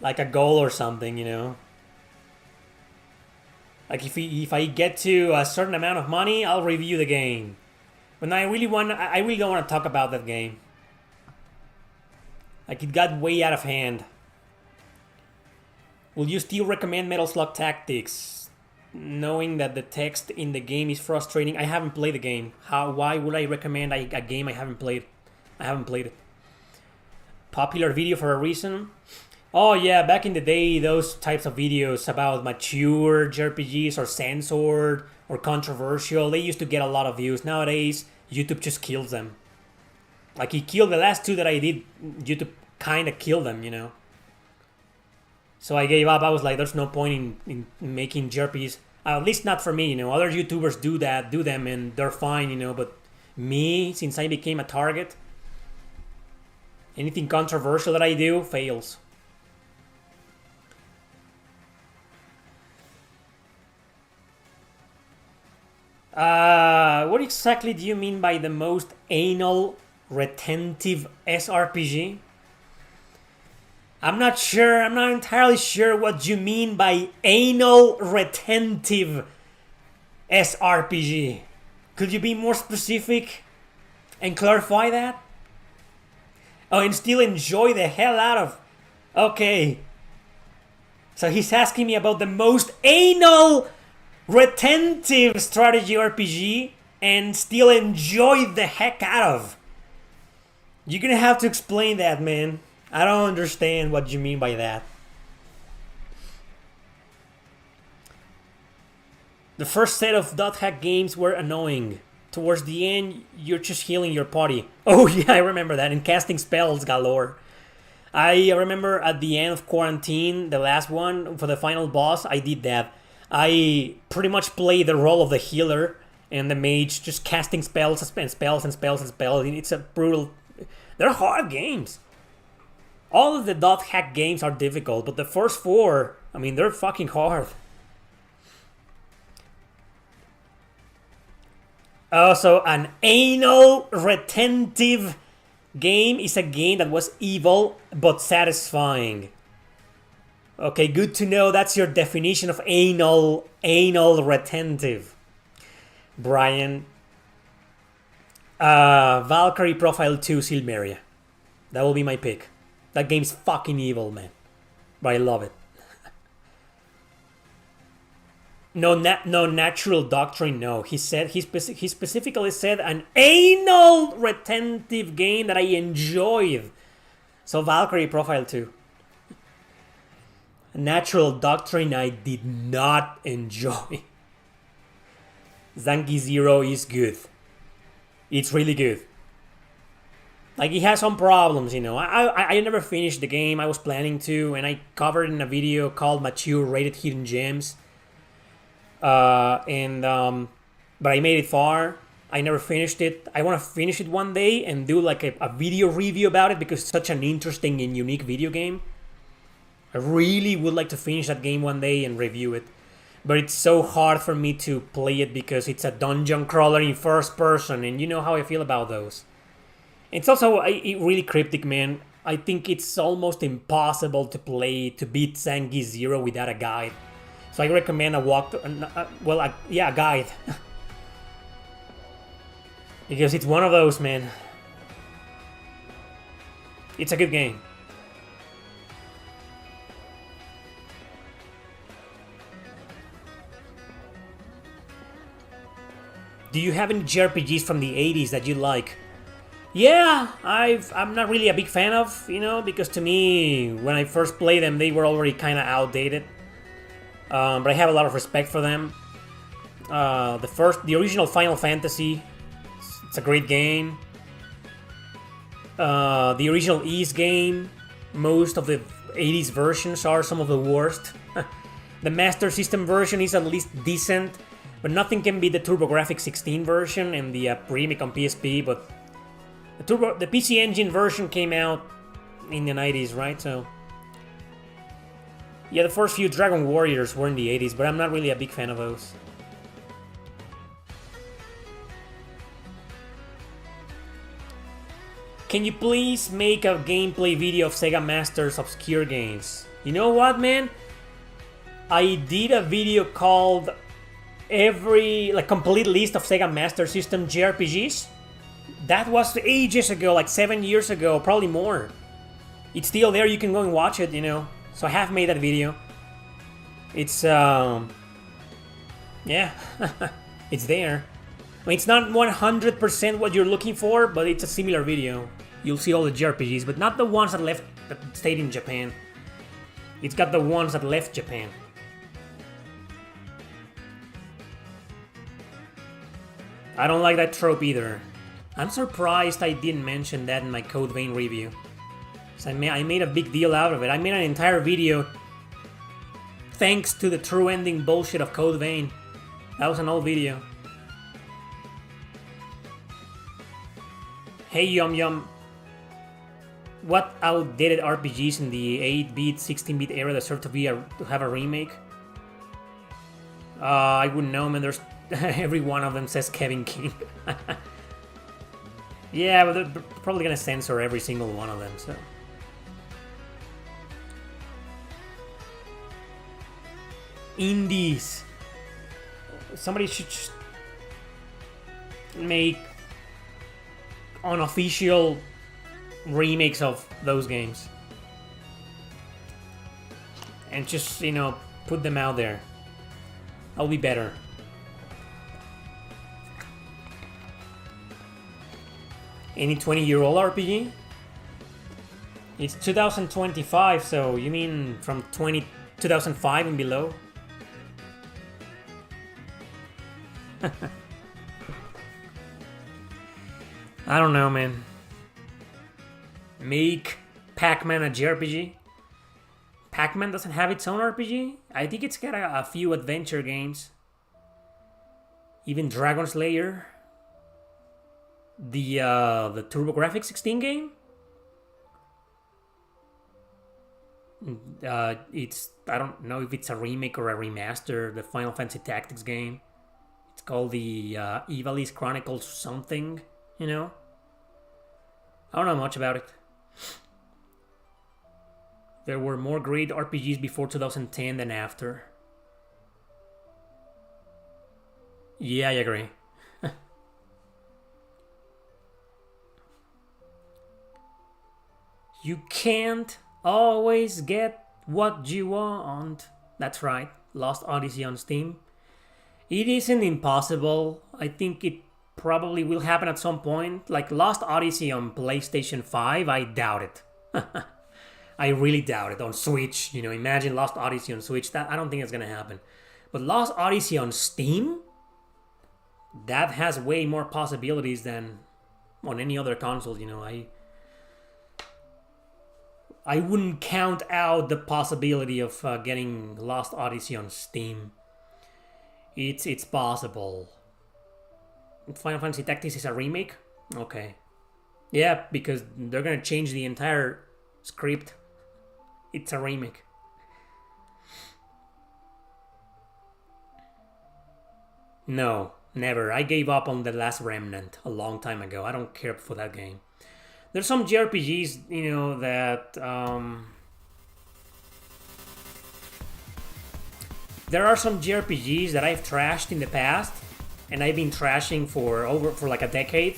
Like a goal or something, you know. Like if I get to a certain amount of money, I'll review the game. But I really don't want to talk about that game. Like, it got way out of hand. Will you still recommend Metal Slug Tactics? Knowing that the text in the game is frustrating. I haven't played the game. Why would I recommend a game I haven't played? I haven't played it. Popular video for a reason? Oh yeah, back in the day, those types of videos about mature JRPGs or censored or controversial, they used to get a lot of views. Nowadays, YouTube just kills them. Like, he killed the last two that I did. YouTube kind of killed them, you know. So I gave up. I was like, there's no point in making JRPGs. At least not for me, you know. Other YouTubers do them, and they're fine, you know. But me, since I became a target, anything controversial that I do fails. What exactly do you mean by the most anal retentive SRPG? I'm not sure. I'm not entirely sure what you mean by anal retentive SRPG. Could you be more specific and clarify that? Oh, and still enjoy the hell out of... Okay. So he's asking me about the most anal retentive strategy RPG and still enjoy the heck out of. You're gonna have to explain that, man. I don't understand what you mean by that. The first set of dot hack games were annoying. Towards the end, you're just healing your party. Oh yeah, I remember that. And casting spells galore. I remember at the end of Quarantine, the last one, for the final boss, I did that. I pretty much played the role of the healer and the mage, just casting spells and spells and spells and spells. It's a brutal... They're hard games. All of the dot hack games are difficult, but the first four, I mean, they're fucking hard. Also, an anal retentive game is a game that was evil but satisfying. Okay, good to know. That's your definition of anal retentive. Brian. Valkyrie Profile 2 Silmeria. That will be my pick. That game's fucking evil, man. But I love it. No natural doctrine, no. He specifically said an anal retentive game that I enjoyed. So Valkyrie Profile 2. Natural doctrine I did not enjoy. Zanki Zero is good. It's really good. Like, it has some problems, you know. I never finished the game. I was planning to, and I covered it in a video called Mature Rated Hidden Gems. But I made it far. I never finished it. I want to finish it one day and do like a video review about it because it's such an interesting and unique video game. I really would like to finish that game one day and review it. But it's so hard for me to play it because it's a dungeon crawler in first person, and you know how I feel about those. It's also really cryptic, man. I think it's almost impossible to beat Zanki Zero without a guide. So I recommend a guide. Because it's one of those, man. It's a good game. Do you have any JRPGs from the 80s that you like? Yeah, I'm not really a big fan of, you know, because to me, when I first played them, they were already kind of outdated. But I have a lot of respect for them. The original Final Fantasy, it's a great game. The original Ys game, most of the 80s versions are some of the worst. The Master System version is at least decent, but nothing can beat the TurboGrafx 16 version and the remake on PSP. But the PC Engine version came out in the 90s, right? So yeah, the first few Dragon Warriors were in the 80s, but I'm not really a big fan of those. Can you please make a gameplay video of Sega Master's obscure games? You know what, man? I did a video called every like complete list of Sega Master System JRPGs. That was ages ago, like 7 years ago, probably more. It's still there, you can go and watch it, you know. So I have made that video. It's, yeah, it's there. I mean, it's not 100% what you're looking for, but it's a similar video. You'll see all the JRPGs, but not the ones that stayed in Japan. It's got the ones that left Japan. I don't like that trope either. I'm surprised I didn't mention that in my Code Vein review. So I made a big deal out of it. I made an entire video thanks to the true ending bullshit of Code Vein. That was an old video. Hey Yum Yum. What outdated RPGs in the 8-bit, 16-bit era deserve to have a remake? I wouldn't know, man. There's every one of them says Kevin King. Yeah, but they're probably gonna censor every single one of them, so. Indies. Somebody should just make unofficial remakes of those games. And just, you know, put them out there. That'll be better. Any 20-year-old RPG? It's 2025, so you mean from 2005 and below? I don't know, man. Make Pac-Man a JRPG? Pac-Man doesn't have its own RPG? I think it's got a few adventure games. Even Dragon Slayer. The TurboGrafx 16 game? It's, I don't know if it's a remake or a remaster, the Final Fantasy Tactics game. It's called the Ivalice Chronicles something, you know? I don't know much about it. There were more great RPGs before 2010 than after. Yeah, I agree. You can't always get what you want. That's right. Lost Odyssey on Steam. It isn't impossible. I think it probably will happen at some point. Like Lost Odyssey on PlayStation 5, I doubt it. I really doubt it. On Switch, you know, imagine Lost Odyssey on Switch. That I don't think it's gonna happen. But Lost Odyssey on Steam? That has way more possibilities than on any other console, you know. I wouldn't count out the possibility of getting Lost Odyssey on Steam. It's possible. Final Fantasy Tactics is a remake? Okay. Yeah, because they're gonna change the entire script. It's a remake. No, never. I gave up on The Last Remnant a long time ago. I don't care for that game. There's some JRPGs, you know, that there are some JRPGs that I've trashed in the past, and I've been trashing for like a decade,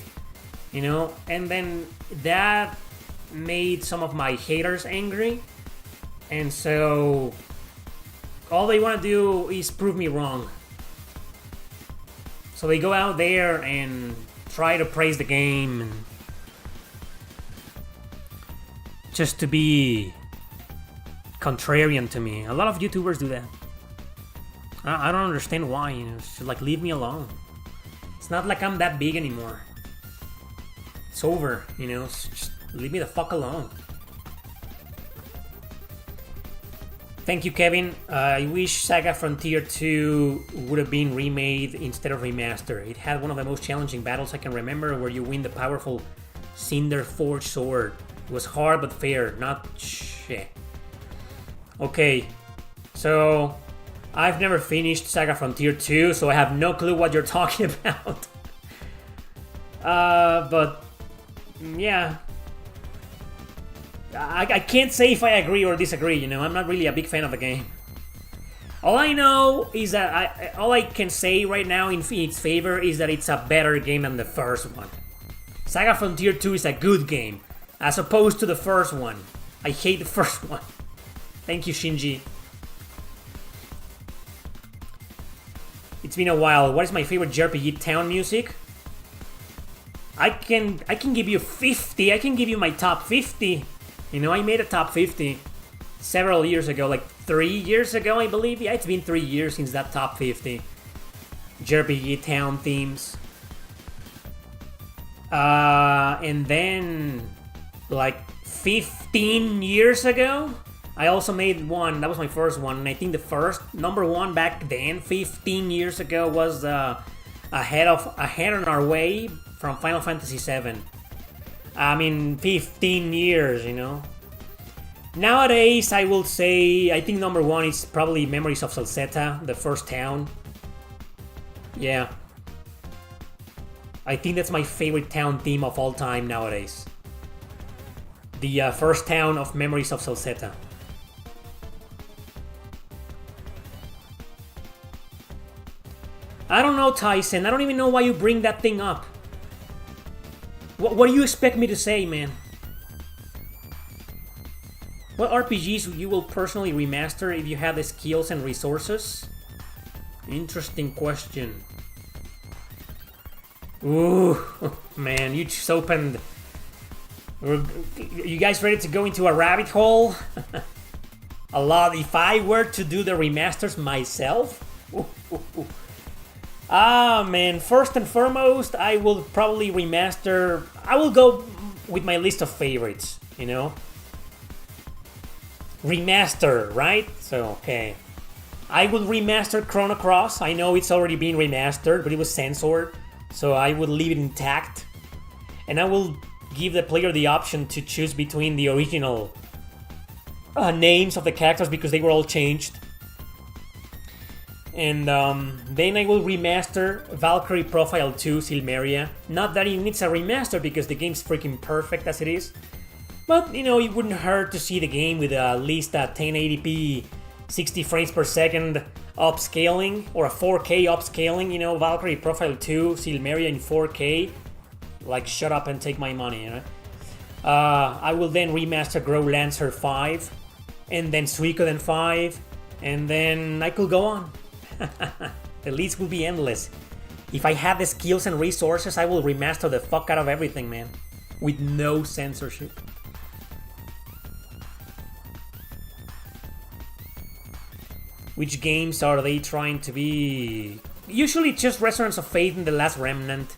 you know, and then that made some of my haters angry, and so all they want to do is prove me wrong. So they go out there and try to praise the game and just to be contrarian to me. A lot of YouTubers do that. I don't understand why, you know. It's just like, leave me alone. It's not like I'm that big anymore. It's over, you know. Just leave me the fuck alone. Thank you, Kevin. I wish Saga Frontier 2 would have been remade instead of remastered. It had one of the most challenging battles I can remember, where you win the powerful Cinder Forge sword. It was hard but fair, not shit. Okay, so I've never finished Saga Frontier 2, so I have no clue what you're talking about. But yeah, I can't say if I agree or disagree, you know. I'm not really a big fan of the game. All I know is that all I can say right now in its favor is that it's a better game than the first one. Saga Frontier 2 is a good game, as opposed to the first one. I hate the first one. Thank you, Shinji. It's been a while. What is my favorite JRPG town music? I can give you 50. I can give you my top 50. You know, I made a top 50 several years ago, like 3 years ago, I believe. Yeah, it's been 3 years since that top 50. JRPG town themes. And then, like 15 years ago, I also made one. That was my first one. And I think the first number one back then, 15 years ago, was Ahead on Our Way from Final Fantasy VII. I mean, 15 years, you know. Nowadays, I will say, I think number one is probably Memories of Salsetta, the first town. Yeah. I think that's my favorite town theme of all time nowadays. The first town of Memories of Salsetta. I don't know, Tyson. I don't even know why you bring that thing up. What do you expect me to say, man? What RPGs you will personally remaster if you have the skills and resources? Interesting question. Ooh, man, you just opened... You guys ready to go into a rabbit hole? A lot. If I were to do the remasters myself? Man, first and foremost, I will probably remaster... I will go with my list of favorites, you know? Remaster, right? So, okay. I would remaster Chrono Cross. I know it's already been remastered, but it was censored. So I would leave it intact. And I will give the player the option to choose between the original names of the characters because they were all changed. And then I will remaster Valkyrie Profile 2 Silmeria. Not that it needs a remaster because the game's freaking perfect as it is. But, you know, it wouldn't hurt to see the game with at least a 1080p 60 frames per second upscaling or a 4K upscaling, you know, Valkyrie Profile 2 Silmeria in 4K. Like, shut up and take my money, you know. I will then remaster Grow Lancer 5 and then Suikoden 5 and then I could go on. The list will be endless. If I have the skills and resources, I will remaster the fuck out of everything, man. With no censorship. Which games are they trying to be? Usually just Resonance of Fate and The Last Remnant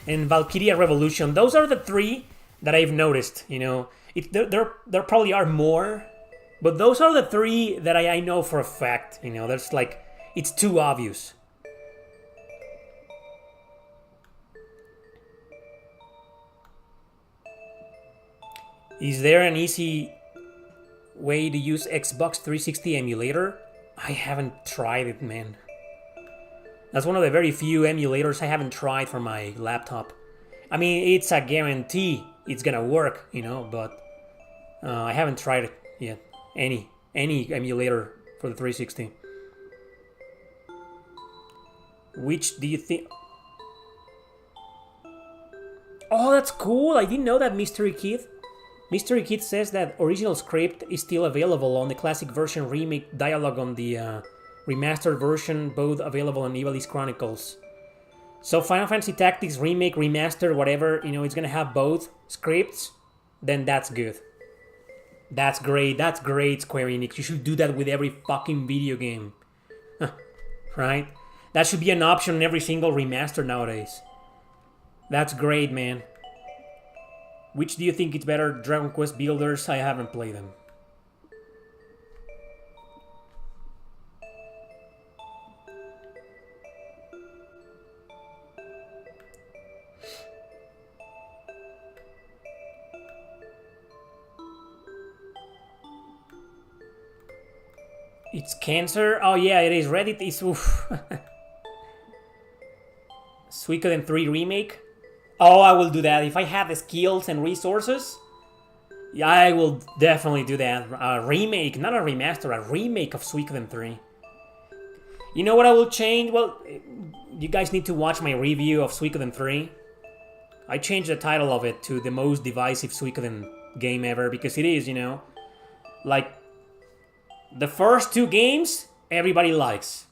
and Valkyria Revolution. Those are the three that I've noticed, you know. There probably are more, but those are the three that I know for a fact, you know. There's like, it's too obvious. Is there an easy way to use Xbox 360 emulator? I haven't tried it, man. That's one of the very few emulators I haven't tried for my laptop. I mean, it's a guarantee it's gonna work, you know, but I haven't tried it yet. Any emulator for the 360. Which do you think? Oh, that's cool. I didn't know that, Mystery Kid. Mystery Kid says that original script is still available on the classic version, remake dialogue on the remastered version, both available on Ivalice Chronicles. So Final Fantasy Tactics remake, remaster, whatever, you know, it's gonna have both scripts, then that's good. That's great, Square Enix. You should do that with every fucking video game. Right? That should be an option in every single remaster nowadays. That's great, man. Which do you think is better, Dragon Quest Builders? I haven't played them. It's cancer? Oh yeah, it is. Reddit is... Oof. Suikoden 3 remake? Oh, I will do that. If I have the skills and resources, yeah, I will definitely do that. A remake, not a remaster, a remake of Suikoden 3. You know what I will change? Well, you guys need to watch my review of Suikoden 3. I changed the title of it to the most divisive Suikoden game ever because it is, you know. Like, the first two games, everybody likes.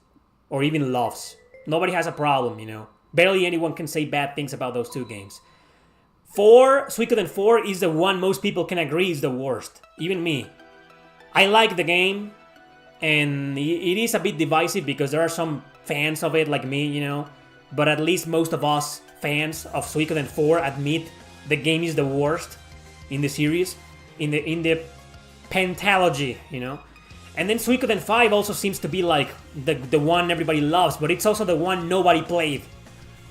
Or even loves. Nobody has a problem, you know. Barely anyone can say bad things about those two games. Suikoden 4 is the one most people can agree is the worst. Even me. I like the game, and it is a bit divisive because there are some fans of it like me, you know. But at least most of us fans of Suikoden 4 admit the game is the worst in the series, in the pentalogy, you know. And then Suikoden 5 also seems to be like the one everybody loves, but it's also the one nobody played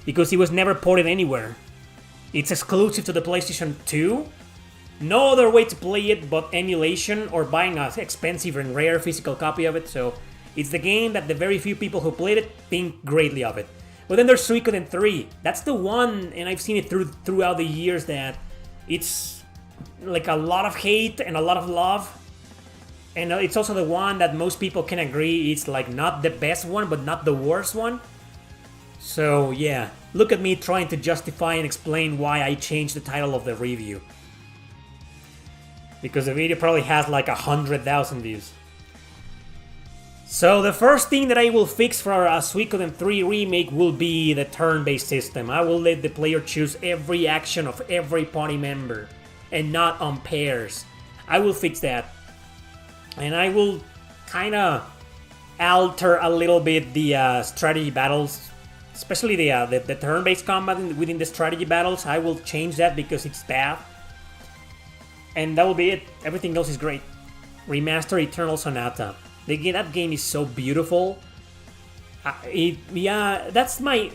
because it was never ported anywhere. It's exclusive to the PlayStation 2. No other way to play it but emulation or buying an expensive and rare physical copy of it. So it's the game that the very few people who played it think greatly of it. But then there's Suikoden 3. That's the one, and I've seen it throughout the years, that it's like a lot of hate and a lot of love. And it's also the one that most people can agree it's like not the best one, but not the worst one. So yeah, look at me trying to justify and explain why I changed the title of the review. Because the video probably has like 100,000 views. So the first thing that I will fix for a Suikoden 3 remake will be the turn-based system. I will let the player choose every action of every party member and not on pairs. I will fix that. And I will kind of alter a little bit the strategy battles, especially the turn-based combat within the strategy battles. I will change that because it's bad. And that will be it. Everything else is great. Remaster Eternal Sonata. That game is so beautiful. That's my...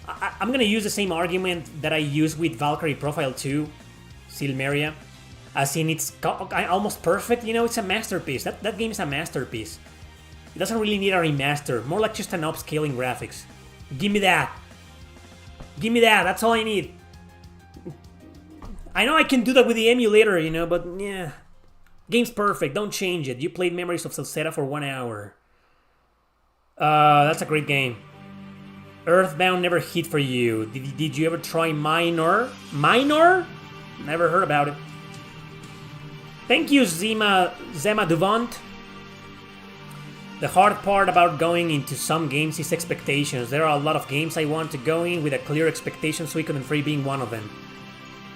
I'm gonna use the same argument that I used with Valkyrie Profile 2, Silmeria. As in, it's almost perfect, you know, it's a masterpiece. That game is a masterpiece. It doesn't really need a remaster, more like just an upscaling graphics. Give me that. Give me that, that's all I need. I know I can do that with the emulator, you know, but yeah. Game's perfect, don't change it. You played Memories of Celceta for 1 hour. That's a great game. Earthbound never hit for you. Did you ever try Minor? Minor? Never heard about it. Thank you, Zema Duvant. The hard part about going into some games is expectations. There are a lot of games I want to go in with a clear expectation, Suikoden 3 being one of them.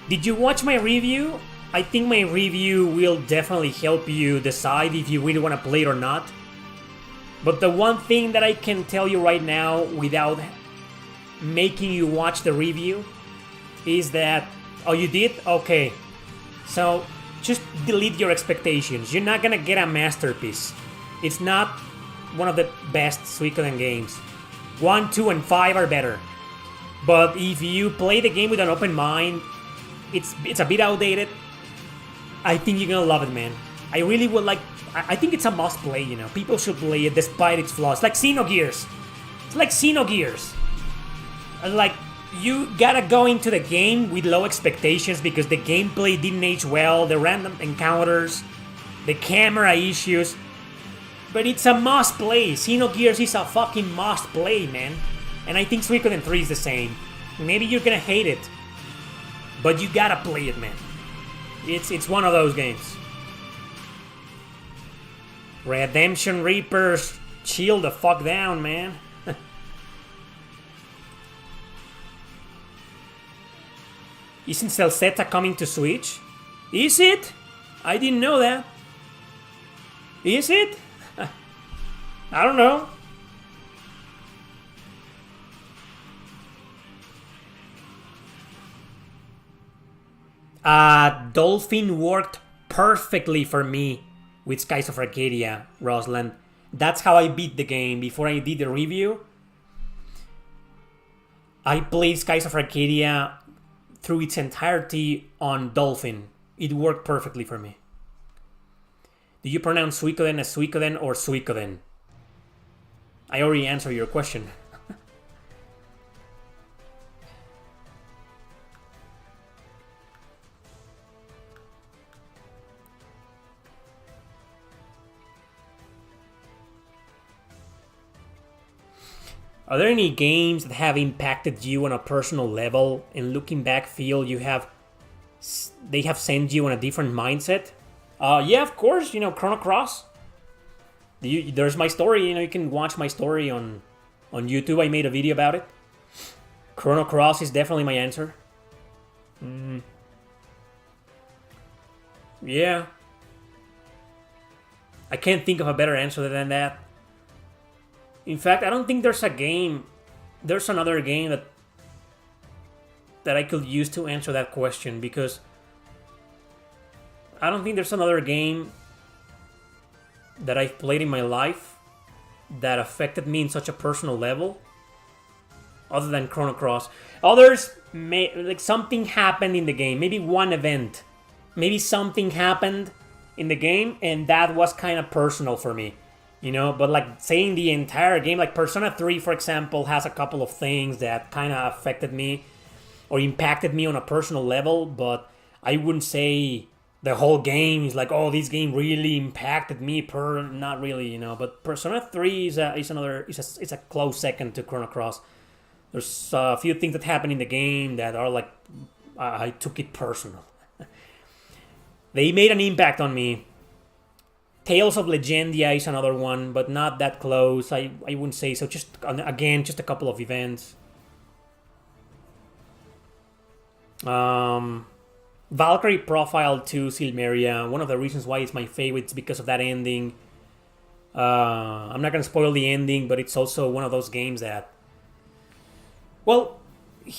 Did you watch my review? I think my review will definitely help you decide if you really want to play it or not. But the one thing that I can tell you right now without making you watch the review is that... Oh, you did? Okay. So, just delete your expectations. You're not gonna get a masterpiece. It's not one of the best Suikoden games. 1, 2, and 5 are better. But if you play the game with an open mind, it's a bit outdated. I think you're gonna love it, man. I really would like... I think it's a must play, you know. People should play it despite its flaws. Like Xenogears. It's like Xenogears. Like, you gotta go into the game with low expectations because the gameplay didn't age well, the random encounters, the camera issues. But it's a must play. Xenogears is a fucking must play, man. And I think Suikoden 3 is the same. Maybe you're gonna hate it, but you gotta play it, man. It's one of those games. Redemption Reapers, chill the fuck down, man. Isn't Celceta coming to Switch? Is it? I didn't know that. Is it? I don't know. Dolphin worked perfectly for me with Skies of Arcadia, Rosland. That's how I beat the game before I did the review. I played Skies of Arcadia through its entirety on Dolphin. It worked perfectly for me. Do you pronounce Suikoden as Suikoden or Suikoden? I already answered your question. Are there any games that have impacted you on a personal level, and looking back, feel they have sent you on a different mindset? Yeah, of course. Chrono Cross. There's my story. You can watch my story on YouTube. I made a video about it. Chrono Cross is definitely my answer. Yeah. I can't think of a better answer than that. In fact, I don't think there's another game that I could use to answer that question, because I don't think there's another game that I've played in my life that affected me in such a personal level other than Chrono Cross. Others, like something happened in the game, maybe one event, maybe something happened in the game, and that was kind of personal for me. But like saying the entire game, like Persona 3, for example, has a couple of things that kind of affected me or impacted me on a personal level, but I wouldn't say the whole game is like, oh, this game really impacted me. Not really, But Persona 3 is a close second to Chrono Cross. There's a few things that happen in the game that are like, I took it personal. They made an impact on me. Tales of Legendia is another one, but not that close. I wouldn't say so. Just a couple of events. Valkyrie Profile 2 Silmeria. One of the reasons why it's my favorite is because of that ending. I'm not gonna spoil the ending, but it's also one of those games that. Well, I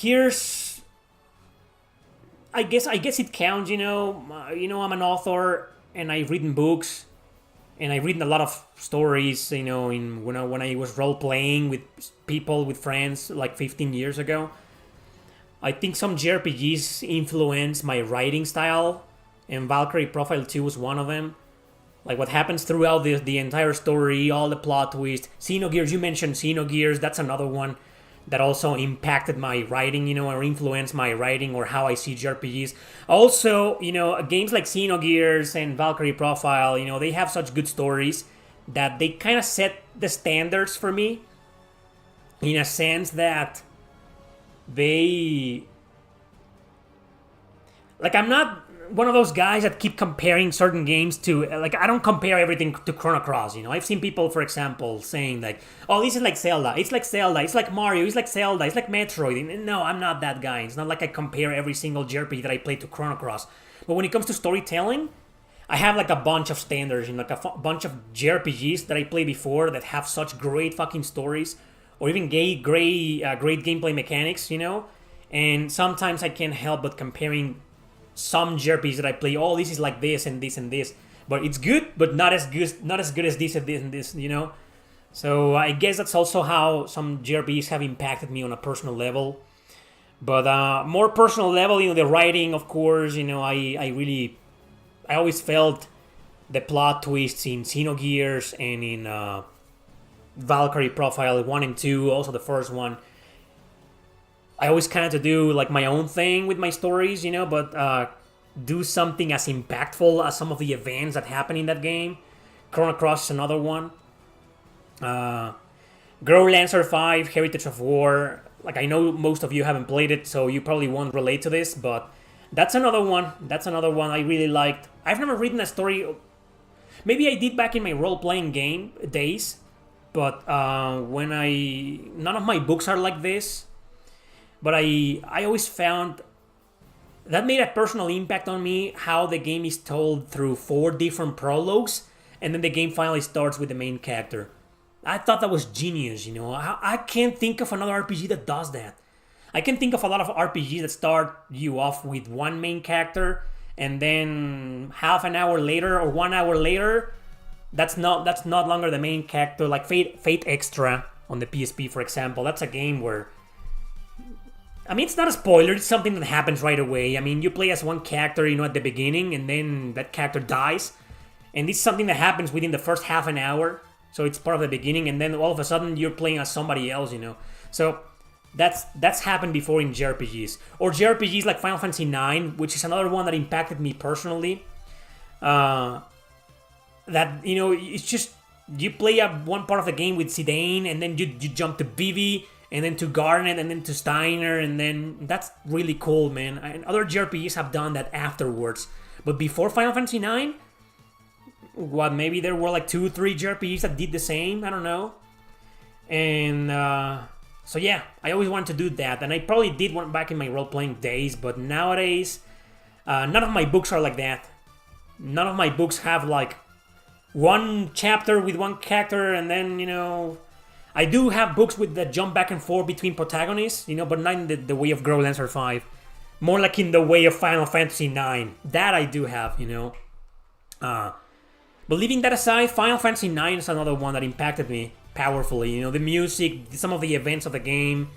guess it counts. I'm an author and I've written books. And I've written a lot of stories, when I was role-playing with people, with friends, like 15 years ago. I think some JRPGs influenced my writing style, and Valkyrie Profile 2 was one of them. Like what happens throughout the entire story, all the plot twists. Xenogears, you mentioned Xenogears, that's another one that also impacted my writing, or influenced my writing or how I see JRPGs. Also, games like Xenogears and Valkyrie Profile, they have such good stories that they kind of set the standards for me in a sense that I'm not one of those guys that keep comparing certain games to, I don't compare everything to Chrono Cross, I've seen people, for example, saying like, oh, this is like Zelda, it's like Mario, it's like Zelda, it's like Metroid. No, I'm not that guy. It's not like I compare every single JRPG that I play to Chrono Cross. But when it comes to storytelling, I have like a bunch of standards, bunch of JRPGs that I played before that have such great fucking stories, or even great gameplay mechanics, and sometimes I can't help but comparing some JRPGs that I play. Oh, this is like this and this and this, but it's good, but not as good as this and this and this, So I guess that's also how some JRPGs have impacted me on a personal level. But more personal level, the writing, of course, I always felt the plot twists in Xenogears and in Valkyrie Profile 1 and 2, also the first one. I always kind of do like my own thing with my stories, but do something as impactful as some of the events that happen in that game. Chrono Cross is another one. Grow Lancer 5, Heritage of War. Like, I know most of you haven't played it, so you probably won't relate to this, but that's another one. I really liked. I've never written a story. Maybe I did back in my role-playing game days, but none of my books are like this. But I always found that made a personal impact on me, how the game is told through 4 different prologues, and then the game finally starts with the main character. I thought that was genius, I can't think of another RPG that does that. I can think of a lot of RPGs that start you off with one main character, and then half an hour later or 1 hour later, that's not longer the main character. Like Fate Extra on the PSP, for example. That's a game where, it's not a spoiler. It's something that happens right away. You play as one character, at the beginning, and then that character dies. And this is something that happens within the first half an hour. So it's part of the beginning, and then all of a sudden you're playing as somebody else, So that's happened before in JRPGs. Or JRPGs like Final Fantasy IX, which is another one that impacted me personally. That, it's just You play one part of the game with Zidane, and then you jump to Vivi, and then to Garnet, and then to Steiner, and then that's really cool, man. And other JRPGs have done that afterwards. But before Final Fantasy IX, what, maybe there were like 2-3 JRPGs that did the same, I don't know. And so yeah, I always wanted to do that, and I probably did one back in my role-playing days, but nowadays, none of my books are like that. None of my books have like one chapter with one character, and then, you know, I do have books with that jump back and forth between protagonists, you know, but not in the way of Girl Dancer 5. More like in the way of Final Fantasy IX. That I do have, you know. But leaving that aside, Final Fantasy IX is another one that impacted me powerfully. You know, the music, some of the events of the game,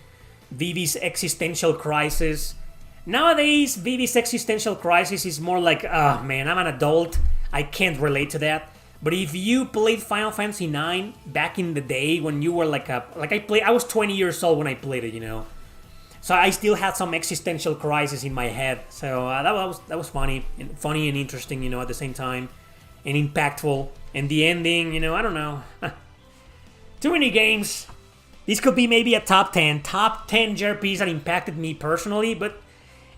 Vivi's existential crisis. Nowadays, Vivi's existential crisis is more like, man, I'm an adult. I can't relate to that. But if you played Final Fantasy IX back in the day when you were I was 20 years old when I played it, you know. So I still had some existential crisis in my head. So that was funny and interesting, you know, at the same time, and impactful. And the ending, you know, I don't know. Too many games. This could be maybe a top 10 JRPGs that impacted me personally, but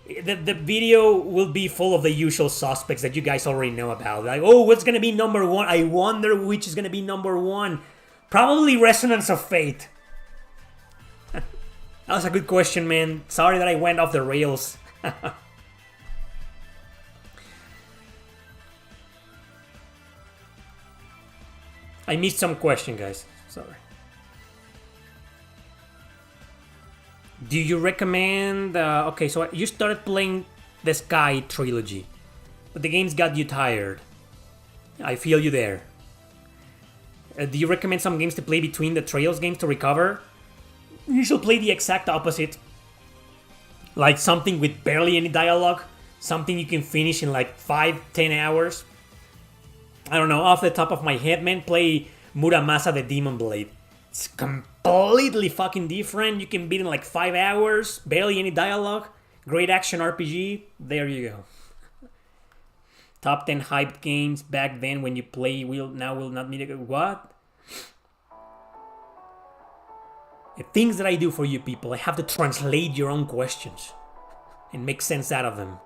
the video will be full of the usual suspects that you guys already know about. Like, oh, what's gonna be number one? I wonder which is gonna be number one. Probably Resonance of Fate. That was a good question, man. Sorry that I went off the rails. I missed some question, guys. Sorry. Do you recommend... okay, so you started playing the Sky trilogy, but the games got you tired. I feel you there. Do you recommend some games to play between the Trails games to recover? You should play the exact opposite. Like something with barely any dialogue. Something you can finish in like 5-10 hours. I don't know, off the top of my head, man, play Muramasa the Demon Blade. It's completely fucking different. You can beat in like 5 hours, barely any dialogue. Great action RPG. There you go. Top 10 hyped games back then when you play will not meet a... What? The things that I do for you people, I have to translate your own questions and make sense out of them.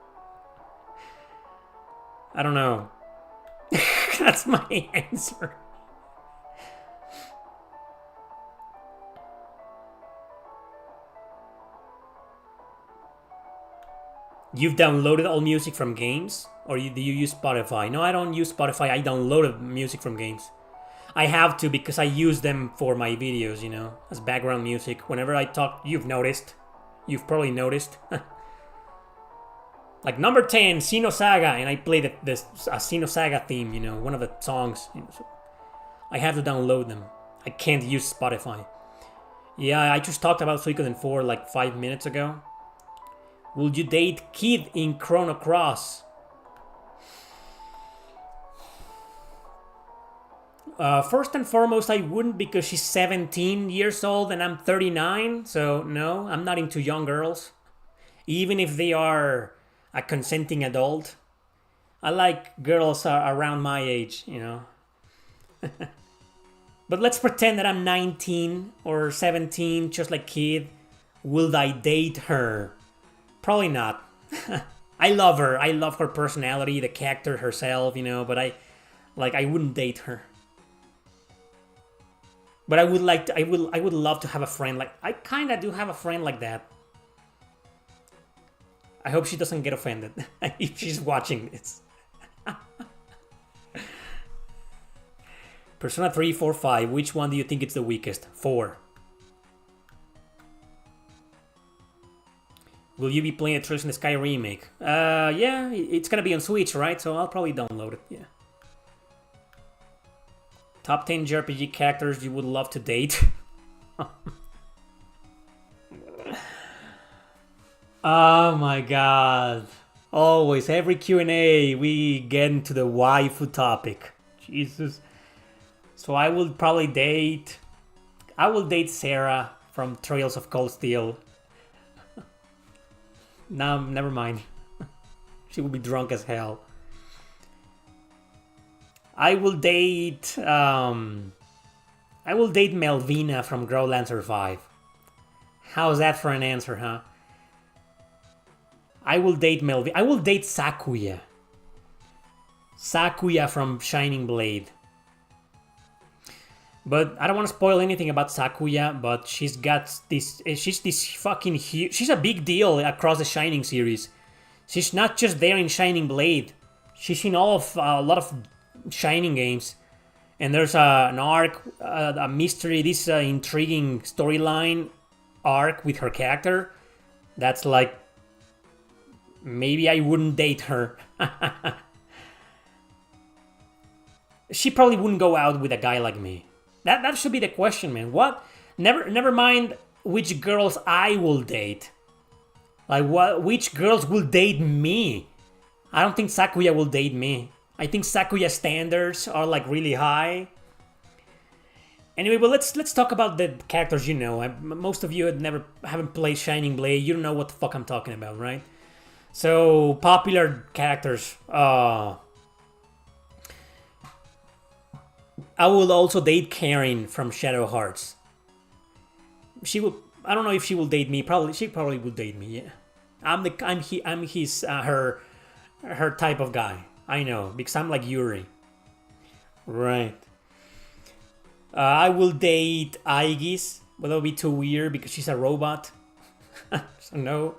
I don't know. That's my answer. You've downloaded all music from games? Or do you use Spotify? No, I don't use Spotify. I downloaded music from games. I have to because I use them for my videos, you know, as background music. Whenever I talk, you've noticed. You've probably noticed. Like number 10, Xenosaga, and I play the Xenosaga theme, you know, one of the songs. You know, so I have to download them. I can't use Spotify. Yeah, I just talked about Suikoden 4 like 5 minutes ago. Would you date Kid in Chrono Cross? First and foremost, I wouldn't because she's 17 years old and I'm 39. So no, I'm not into young girls. Even if they are a consenting adult. I like girls around my age, you know. But let's pretend that I'm 19 or 17, just like Kid. Will I date her? Probably not. I love her. I love her personality, the character herself, you know, but I wouldn't date her. But I would like to, I would love to have a friend like, I kind of do have a friend like that. I hope she doesn't get offended if she's watching this. Persona 3, 4, 5. Which one do you think is the weakest? 4. Will you be playing a Trails in the Sky remake? Yeah, it's gonna be on Switch, right? So I'll probably download it, yeah. Top 10 JRPG characters you would love to date. Oh my god. Always, every Q&A, we get into the waifu topic. Jesus. So I will probably date... I will date Sarah from Trails of Cold Steel. No, never mind. She will be drunk as hell. I will date... I will date Melvina from Growlancer 5. How's that for an answer, huh? I will date Melvina. I will date Sakuya. Sakuya from Shining Blade. But I don't want to spoil anything about Sakuya, but she's got this... She's this fucking huge... She's a big deal across the Shining series. She's not just there in Shining Blade. She's in all of a lot of Shining games. And there's an arc, a mystery, this intriguing storyline arc with her character. That's like... Maybe I wouldn't date her. She probably wouldn't go out with a guy like me. That should be the question, man. What? Never mind which girls I will date. Like which girls will date me? I don't think Sakuya will date me. I think Sakuya standards are like really high. Anyway, well let's talk about the characters you know. Most of you haven't played Shining Blade. You don't know what the fuck I'm talking about, right? So popular characters. I will also date Karen from Shadow Hearts. She will. I don't know if she will date me. She probably will date me. Yeah, I'm her type of guy. I know because I'm like Yuri. Right. I will date Aigis, but that'll be too weird because she's a robot. So no.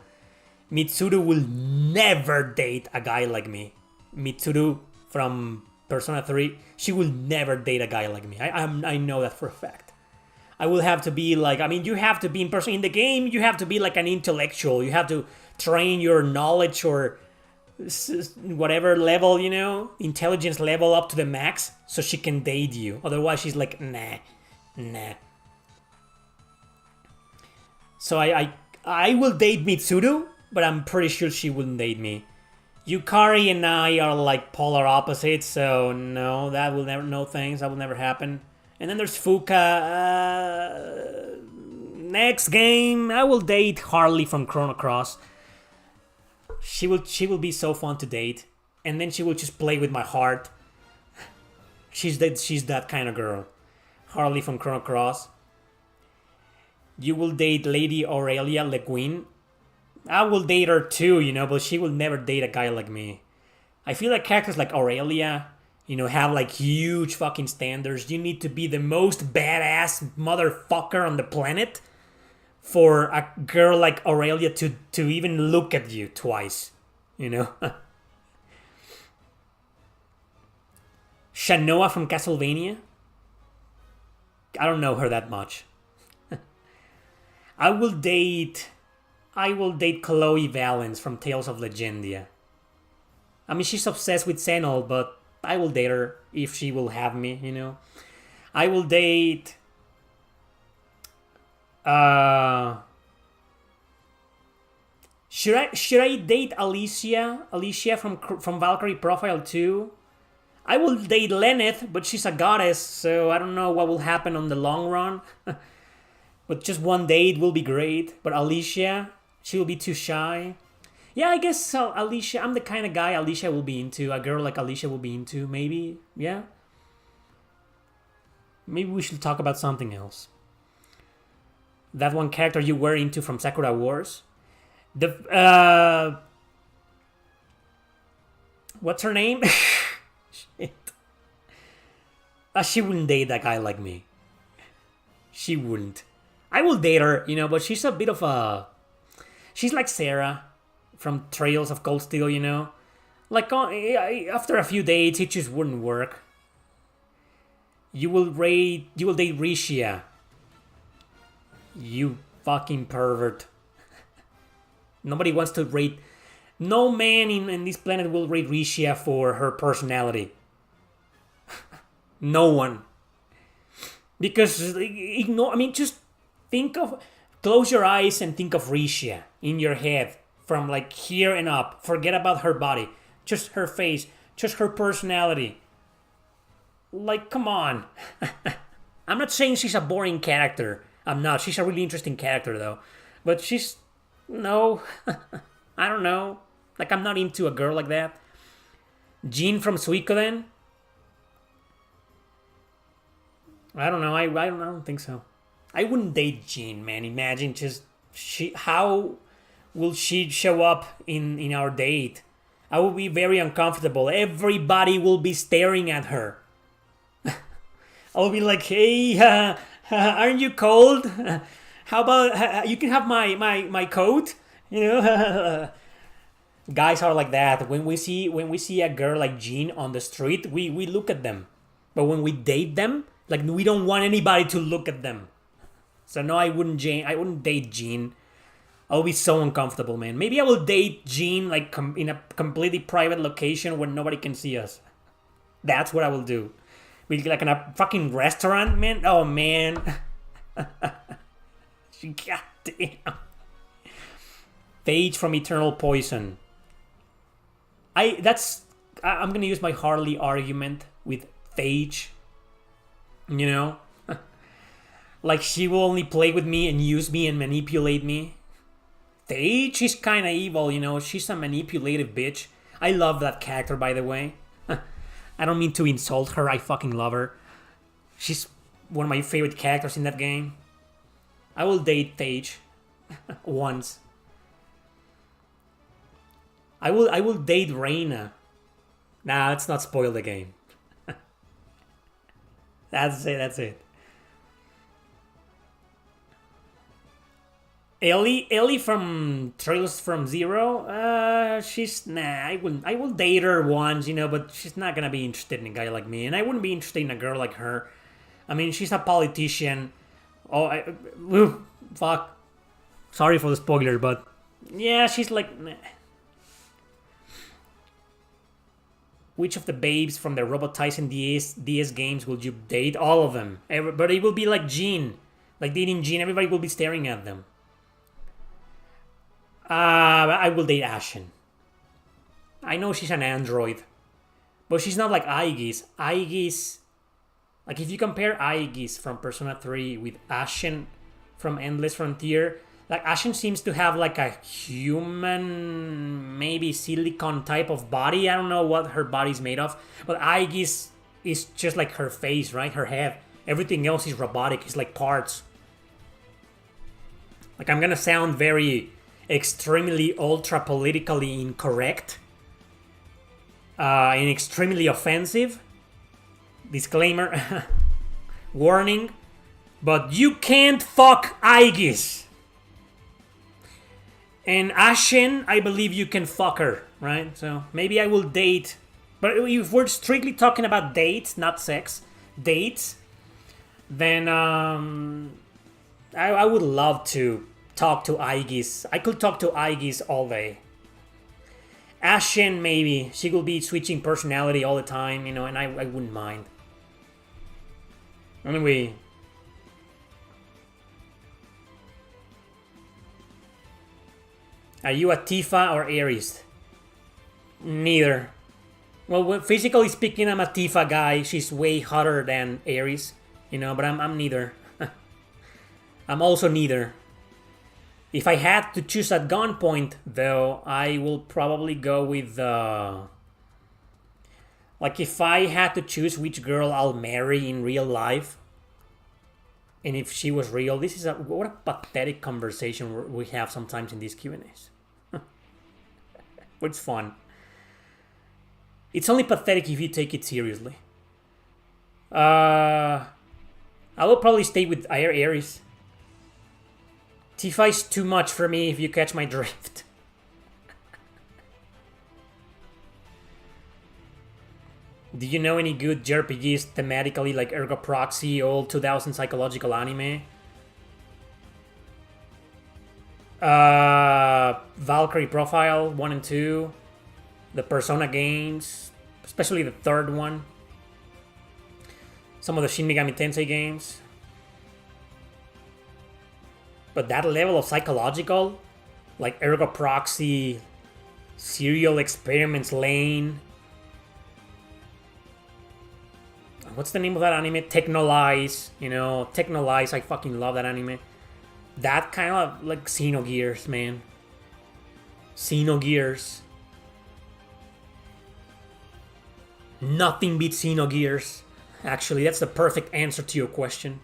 Mitsuru will never date a guy like me. Mitsuru from Persona 3, she will never date a guy like me. I know that for a fact. I will have to be like, I mean, you have to be in the game, you have to be like an intellectual. You have to train your knowledge or whatever level, you know, intelligence level up to the max so she can date you. Otherwise, she's like, nah. So I will date Mitsuru, but I'm pretty sure she wouldn't date me. Yukari and I are like polar opposites, so no, that will never, no thanks, that will never happen. And then there's Fuka. Next game, I will date Harley from Chrono Cross. She will be so fun to date, and then she will just play with my heart. She's that kind of girl. Harley from Chrono Cross. You will date Lady Aurelia Le Guin. I will date her too, you know, but she will never date a guy like me. I feel like characters like Aurelia, you know, have like huge fucking standards. You need to be the most badass motherfucker on the planet for a girl like Aurelia to even look at you twice, you know? Shanoa from Castlevania? I don't know her that much. I will date Chloe Valence from Tales of Legendia. I mean, she's obsessed with Xenol, but I will date her if she will have me, you know. I will date... Should I date Alicia? Alicia from Valkyrie Profile 2? I will date Lenneth, but she's a goddess, so I don't know what will happen on the long run. But just one date will be great. But Alicia, she will be too shy. Yeah, I guess so. Alicia, I'm the kind of guy Alicia will be into. A girl like Alicia will be into, maybe. Yeah. Maybe we should talk about something else. That one character you were into from Sakura Wars. What's her name? Shit. She wouldn't date that guy like me. She wouldn't. I will date her, you know, but she's a bit of a... She's like Sarah from Trails of Cold Steel, you know? Like, after a few dates, it just wouldn't work. You will date Rishia. You fucking pervert. Nobody wants to rate... No man in this planet will rate Rishia for her personality. No one. Because, ignore... I mean, just think of... Close your eyes and think of Rishia in your head. From, like, here and up. Forget about her body. Just her face. Just her personality. Like, come on. I'm not saying she's a boring character. I'm not. She's a really interesting character, though. But she's... No. I don't know. Like, I'm not into a girl like that. Jean from Suikoden. I don't know. I don't think so. I wouldn't date Jean, man. Imagine just how will she show up in our date? I will be very uncomfortable. Everybody will be staring at her. I'll be like, hey, aren't you cold? How about you can have my coat? You know, guys are like that. When we see a girl like Jean on the street, we look at them. But when we date them, like we don't want anybody to look at them. So no, I wouldn't date Jean. I'll be so uncomfortable, man. Maybe I will date Jean like in a completely private location where nobody can see us. That's what I will do. We like in a fucking restaurant, man. Oh man. Goddamn. Phage from Eternal Poison. I'm gonna use my Harley argument with Phage. You know? Like she will only play with me and use me and manipulate me. Phage is kinda evil, you know. She's a manipulative bitch. I love that character, by the way. I don't mean to insult her, I fucking love her. She's one of my favorite characters in that game. I will date Phage. Once. I will date Reina. Nah, let's not spoil the game. That's it. Ellie from Trails from Zero, she's I will date her once, you know, but she's not gonna be interested in a guy like me, and I wouldn't be interested in a girl like her. I mean, she's a politician. Fuck. Sorry for the spoiler, but yeah, she's like. Nah. Which of the babes from the Robot Tyson DS games would you date? All of them. Everybody will be like Jean, like dating Jean. Everybody will be staring at them. I will date Ashen. I know she's an android, but she's not like Aegis. Aegis, like if you compare Aegis from Persona 3 with Ashen from Endless Frontier, like Ashen seems to have like a human, maybe silicon type of body. I don't know what her body's made of, but Aegis is just like her face, right? Her head. Everything else is robotic. It's like parts. Like I'm gonna sound very extremely ultra politically incorrect and extremely offensive. Disclaimer. Warning. But you can't fuck Aegis. And Ashen, I believe you can fuck her, right? So maybe I will date. But if we're strictly talking about dates, not sex, dates, then I would love to talk to Aegis. I could talk to Aegis all day. Ashen, maybe. She will be switching personality all the time, you know, and I wouldn't mind. Anyway. Are you a Tifa or Ares? Neither. Well, physically speaking, I'm a Tifa guy. She's way hotter than Ares, you know, but I'm neither. I'm also neither. If I had to choose at gunpoint, though, I will probably go with like if I had to choose which girl I'll marry in real life, and if she was real, this is what a pathetic conversation we have sometimes in these Q&As. But it's fun. It's only pathetic if you take it seriously. I will probably stay with Ares. Tifa is too much for me if you catch my drift. Do you know any good JRPGs thematically like Ergo Proxy, old 2000 psychological anime? Valkyrie Profile 1 and 2. The Persona games, especially the third one. Some of the Shin Megami Tensei games. But that level of psychological, like Ergo Proxy, Serial Experiments Lane. What's the name of that anime? Technolize, you know, Technolize. I fucking love that anime. That kind of like Xenogears, man. Xenogears. Nothing beats Xenogears. Actually, that's the perfect answer to your question.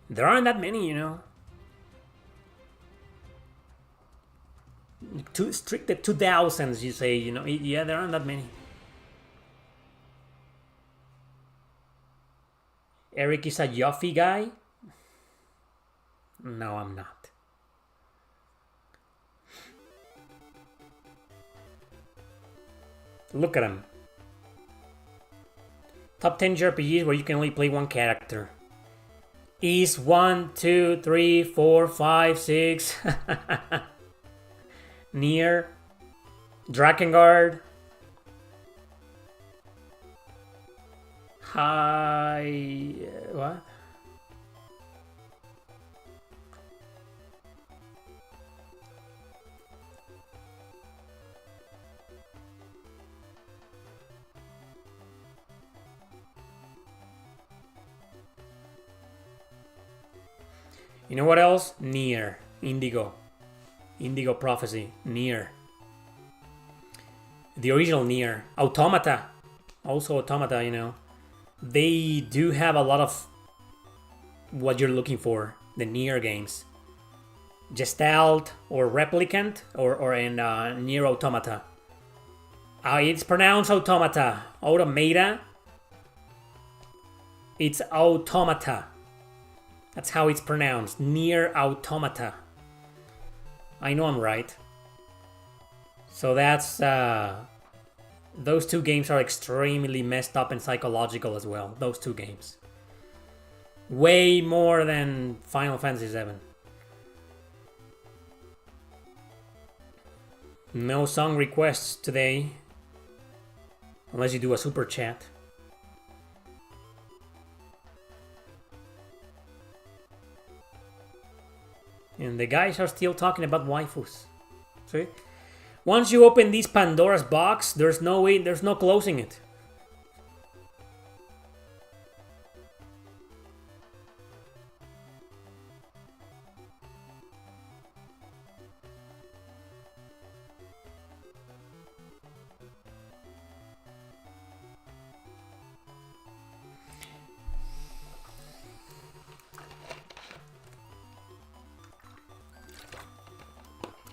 There aren't that many, you know. Strict the 2000s, you say, you know. Yeah, there aren't that many. Eric is a Yuffie guy? No, I'm not. Look at him. Top 10 JRPGs where you can only play one character. Is 1, 2, 3, 4, 5, 6. Nier. Drakengard. Hi. What? You know what else? Nier. Indigo. Indigo Prophecy. Nier. The original Nier. Automata. Also Automata, you know. They do have a lot of what you're looking for. The Nier games. Gestalt or Replicant or in Nier Automata. It's pronounced Automata. Automata. It's Automata. That's how it's pronounced. Nier Automata. I know I'm right. So that's... those two games are extremely messed up and psychological as well. Those two games. Way more than Final Fantasy VII. No song requests today. Unless you do a super chat. And the guys are still talking about waifus. See? Once you open this Pandora's box, there's no way, there's no closing it.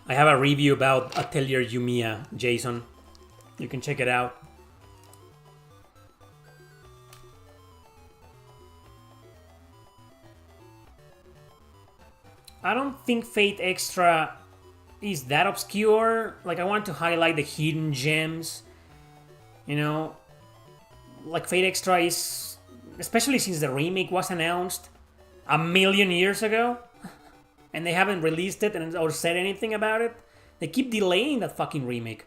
I have a review about Atelier Yumiya, Jason. You can check it out. I don't think Fate Extra is that obscure. Like, I want to highlight the hidden gems. You know, like Fate Extra is, especially since the remake was announced a million years ago. And they haven't released it or said anything about it. They keep delaying that fucking remake.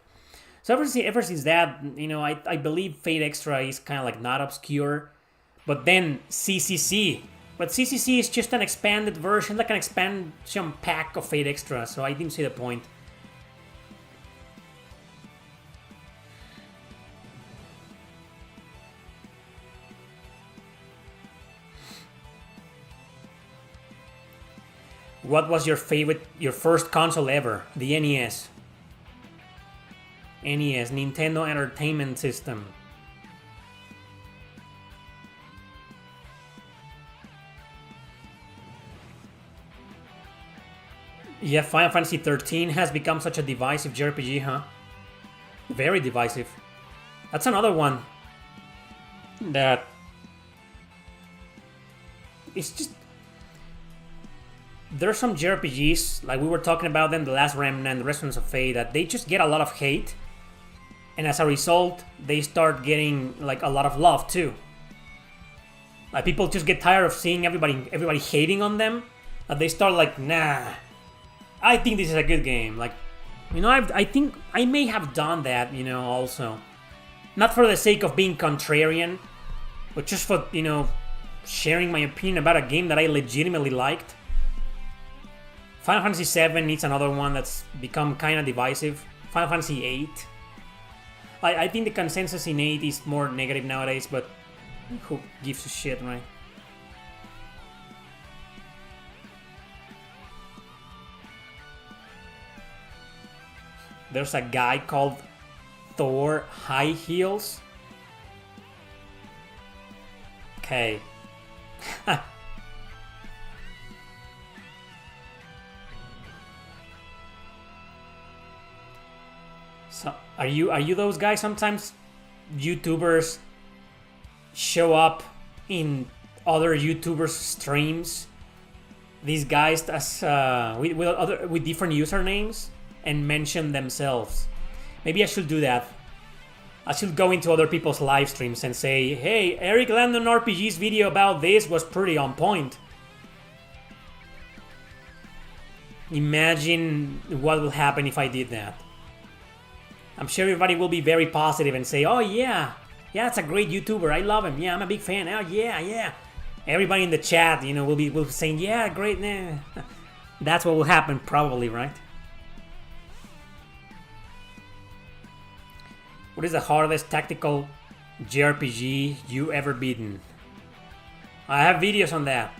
So ever since that, you know, I believe Fate Extra is kind of like not obscure. But then CCC. But CCC is just an expanded version, like an expansion pack of Fate Extra. So I didn't see the point. What was your first console ever? The NES. NES, Nintendo Entertainment System. Yeah, Final Fantasy 13 has become such a divisive JRPG, huh? Very divisive. That's another one that it's just... There's some JRPGs, like we were talking about them, The Last Remnant, Resonance of Fate, that they just get a lot of hate. And as a result, they start getting like a lot of love too. Like people just get tired of seeing everybody hating on them. That they start like, nah, I think this is a good game. Like, you know, I think I may have done that, you know, also. Not for the sake of being contrarian, but just for, you know, sharing my opinion about a game that I legitimately liked. Final Fantasy VII needs another one that's become kind of divisive. Final Fantasy VIII. I think the consensus in 8 is more negative nowadays, but who gives a shit, right? There's a guy called Thor high heels. Okay. So are you those guys? Sometimes YouTubers show up in other YouTubers' streams. These guys as with different usernames and mention themselves. Maybe I should do that. I should go into other people's live streams and say, "Hey, Eric Landon RPG's video about this was pretty on point." Imagine what will happen if I did that. I'm sure everybody will be very positive and say, "Oh yeah, that's a great YouTuber. I love him. Yeah, I'm a big fan. Oh yeah." Everybody in the chat, will be saying, "Yeah, great." Nah. That's what will happen, probably, right? What is the hardest tactical JRPG you ever beaten? I have videos on that.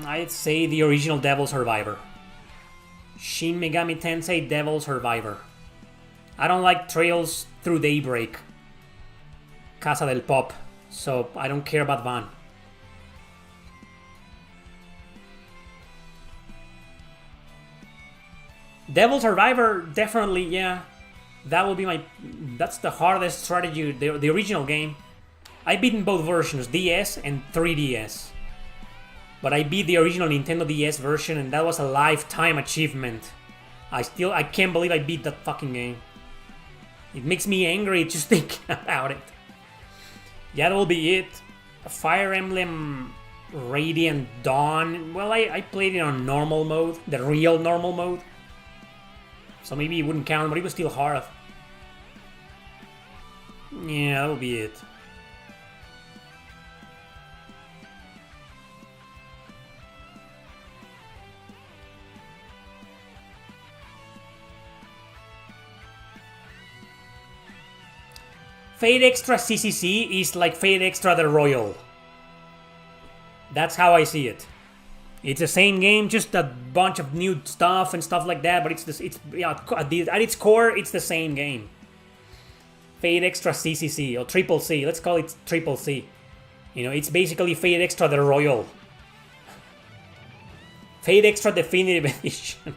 I'd say the original Devil Survivor. Shin Megami Tensei Devil Survivor. I don't like Trails Through Daybreak. Casa del Pop. So I don't care about Van. Devil Survivor, definitely, yeah. That will be that's the hardest strategy, the original game. I beaten both versions, DS and 3DS. But I beat the original Nintendo DS version, and that was a lifetime achievement. I can't believe I beat that fucking game. It makes me angry just thinking about it. Yeah, that will be it. Fire Emblem Radiant Dawn. Well, I played it on normal mode, the real normal mode. So maybe it wouldn't count, but it was still hard. Yeah, that'll be it. Fate Extra CCC is like Fate Extra the Royal. That's how I see it. It's the same game, just a bunch of new stuff and stuff like that. But at its core, it's the same game. Fate Extra CCC or Triple C. Let's call it Triple C. It's basically Fate Extra the Royal. Fate Extra Definitive Edition.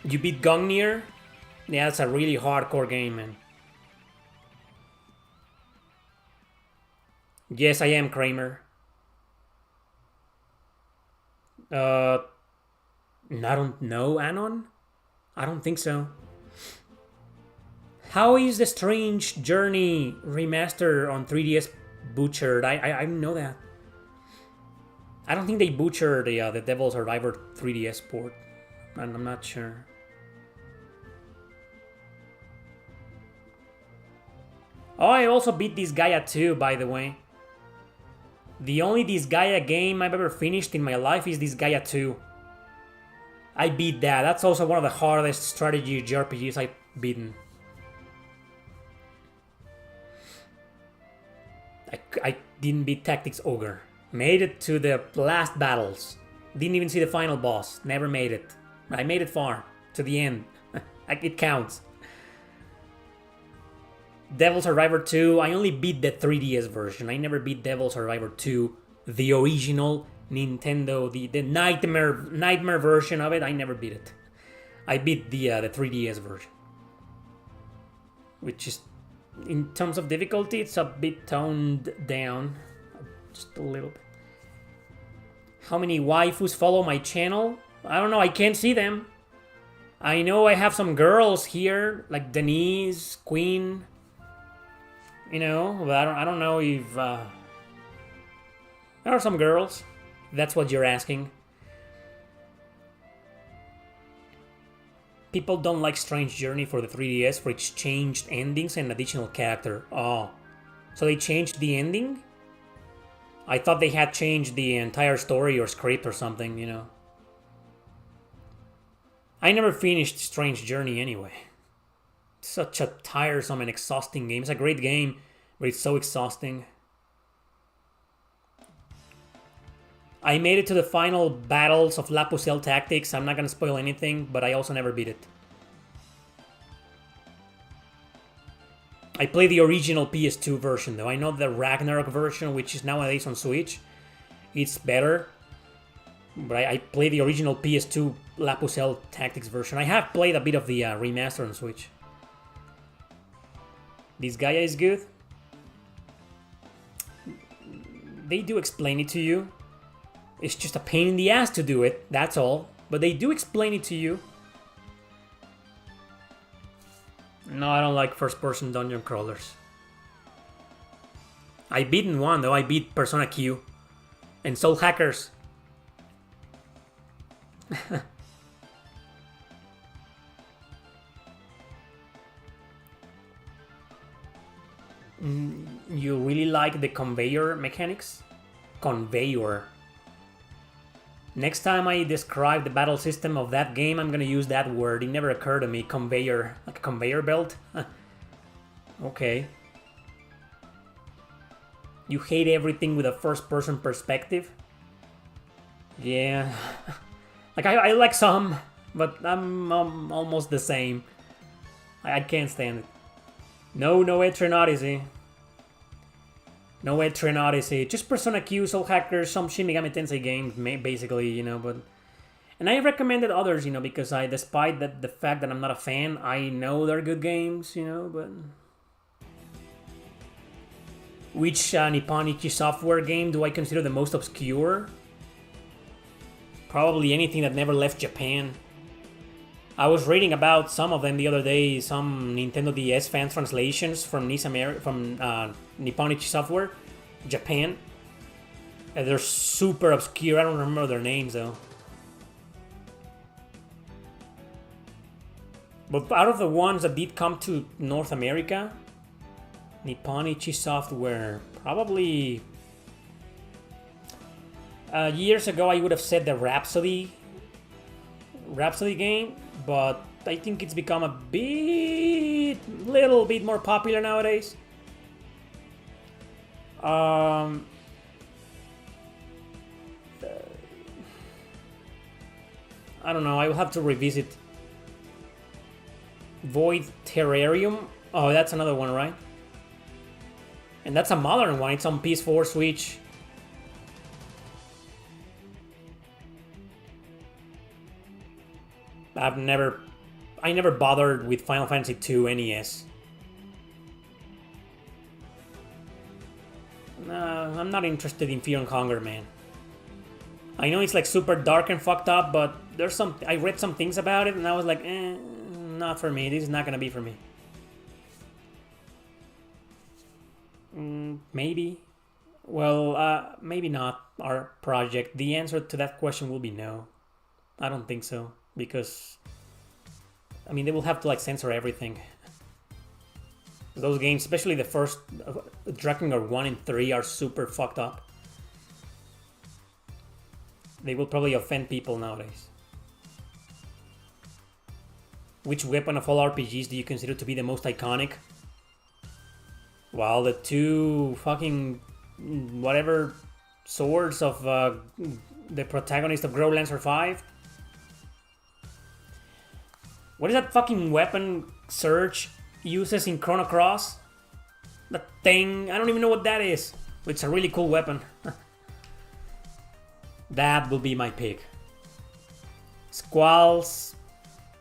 You beat Gungnir? Yeah, that's a really hardcore game, man. Yes, I am, Kramer. I don't know, Anon? I don't think so. How is the Strange Journey remaster on 3DS butchered? I didn't know that. I don't think they butchered the Devil Survivor 3DS port. I'm not sure. Oh, I also beat Disgaea 2, by the way. The only Disgaea game I've ever finished in my life is Disgaea 2. I beat that. That's also one of the hardest strategy JRPGs I've beaten. I didn't beat Tactics Ogre. Made it to the last battles. Didn't even see the final boss. Never made it. I made it far. To the end. It counts. Devil Survivor 2, I only beat the 3DS version. I never beat Devil Survivor 2, the original Nintendo, the nightmare version of it. I never beat it. I beat the 3DS version, which is, in terms of difficulty, it's a bit toned down, just a little bit. How many waifus follow my channel? I don't know. I can't see them. I know I have some girls here, like Denise, Queen. But I don't know if there are some girls. If that's what you're asking. People don't like Strange Journey for the 3DS for its changed endings and additional character. Oh, so they changed the ending? I thought they had changed the entire story or script or something. I never finished Strange Journey anyway. Such a tiresome and exhausting game. It's a great game, but it's so exhausting. I made it to the final battles of La Pucelle Tactics. I'm not gonna spoil anything, but I also never beat it. I played the original PS2 version though. I know the Ragnarok version, which is nowadays on Switch, it's better. But I played the original PS2 La Pucelle Tactics version. I have played a bit of the remaster on Switch. This Gaia is good. They do explain it to you. It's just a pain in the ass to do it, that's all. But they do explain it to you. No, I don't like first-person dungeon crawlers. I beaten one though. I beat Persona Q and Soul Hackers. You really like the conveyor mechanics? Conveyor. Next time I describe the battle system of that game, I'm gonna use that word. It never occurred to me. Conveyor. Like a conveyor belt? Okay. You hate everything with a first-person perspective? Yeah. Like, I like some, but I'm almost the same. I can't stand it. No Etrian Odyssey. No Etrian Odyssey. Just Persona Q, Soul Hackers, some Shin Megami Tensei games, basically, you know, but... And I recommended others, you know, because despite the fact that I'm not a fan, I know they're good games, you know, but... Which Nippon Ichi Software game do I consider the most obscure? Probably anything that never left Japan. I was reading about some of them the other day, some Nintendo DS fan translations from Nippon Ichi Software, Japan. They're super obscure. I don't remember their names though. But out of the ones that did come to North America, Nippon Ichi Software, probably years ago I would have said the Rhapsody game, but I think it's become a little bit more popular nowadays. I don't know, I will have to revisit. Void Terrarium? Oh, that's another one, right? And that's a modern one, it's on PS4, Switch. I never bothered with Final Fantasy II NES. I'm not interested in Fear and Hunger, man. I know it's like super dark and fucked up, but there's I read some things about it and I was like, not for me. This is not gonna be for me. Maybe. Well, maybe not our project. The answer to that question will be no. I don't think so. Because, I mean, they will have to like censor everything. Those games, especially the first Drakengard 1 and 3, are super fucked up. They will probably offend people nowadays. Which weapon of all RPGs do you consider to be the most iconic? Well, the two fucking whatever swords of the protagonist of Growlancer 5. What is that fucking weapon Surge uses in Chrono Cross? That thing, I don't even know what that is. But it's a really cool weapon. That will be my pick. Squall's,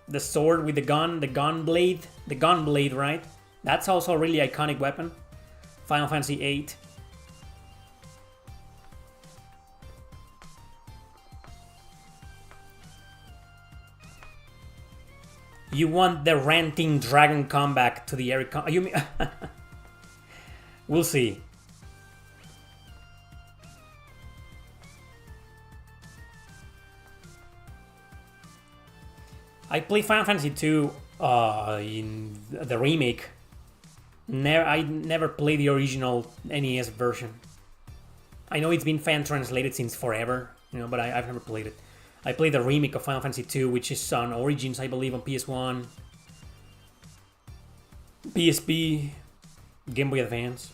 the sword with the gun blade, right? That's also a really iconic weapon. Final Fantasy VIII. You want the ranting dragon comeback to the Eric? You mean? We'll see. I played Final Fantasy II in the remake. I never played the original NES version. I know it's been fan translated since forever, you know, but I've never played it. I played the remake of Final Fantasy 2, which is on Origins, I believe, on PS1, PSP, Game Boy Advance.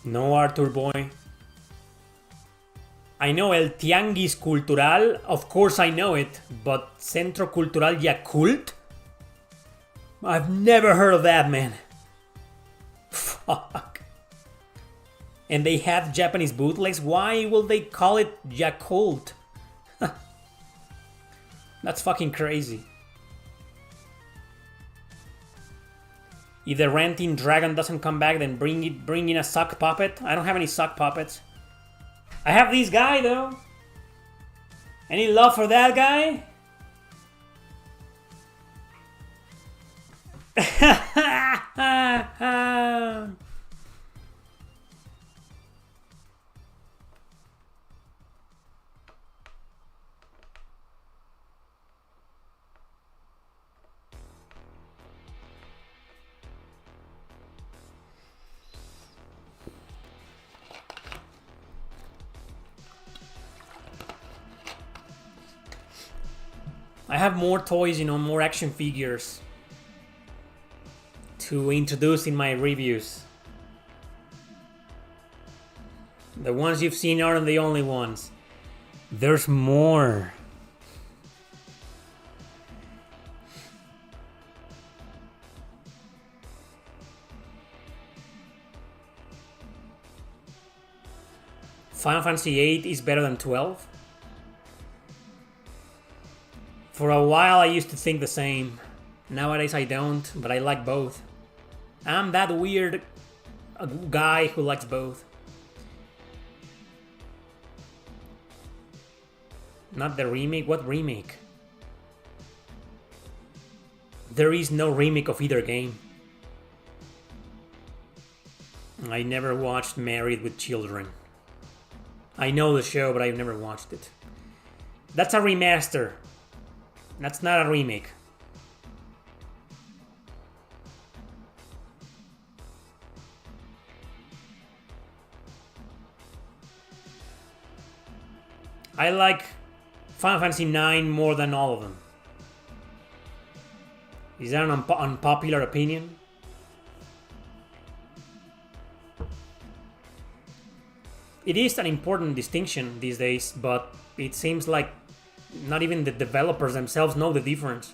No, Arthur Boy. I know El Tianguis Cultural. Of course I know it. But Centro Cultural Yakult? I've never heard of that, man. Fuck. And they have Japanese bootlegs? Why will they call it Yakult? That's fucking crazy. If the Ranting Dragon doesn't come back, then bring in a sock puppet. I don't have any sock puppets. I have this guy, though. Any love for that guy? I have more toys, more action figures to introduce in my reviews. The ones you've seen aren't the only ones. There's more. Final Fantasy VIII is better than 12. For a while I used to think the same. Nowadays I don't, but I like both. I'm that weird guy who likes both. Not the remake? What remake? There is no remake of either game. I never watched Married with Children. I know the show, but I've never watched it. That's a remaster. That's not a remake. I like Final Fantasy IX more than all of them. Is that an unpopular opinion? It is an important distinction these days, but it seems like not even the developers themselves know the difference.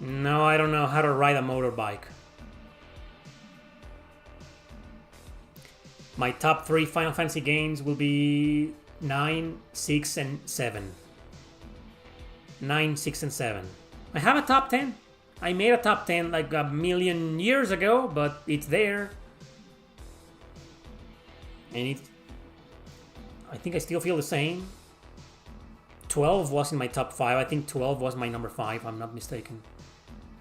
No, I don't know how to ride a motorbike. My top 3 Final Fantasy games will be 9, 6, and 7. 9, 6, and 7. I have a top 10. I made a top 10 like a million years ago, but it's there. And I think I still feel the same. 12 was in my top 5. I think 12 was my number 5, I'm not mistaken.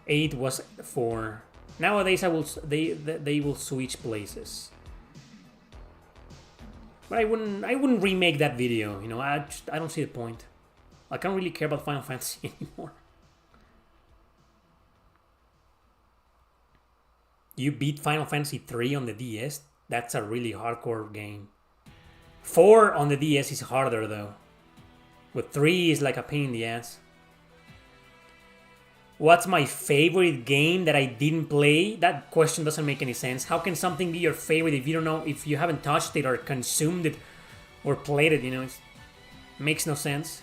8 was 4. Nowadays they will switch places. But I wouldn't remake that video, I don't see the point. I can't really care about Final Fantasy anymore. You beat Final Fantasy 3 on the DS? That's a really hardcore game. 4 on the DS is harder though. But 3 is like a pain in the ass. What's my favorite game that I didn't play? That question doesn't make any sense. How can something be your favorite if you don't know, if you haven't touched it or consumed it or played it, It makes no sense.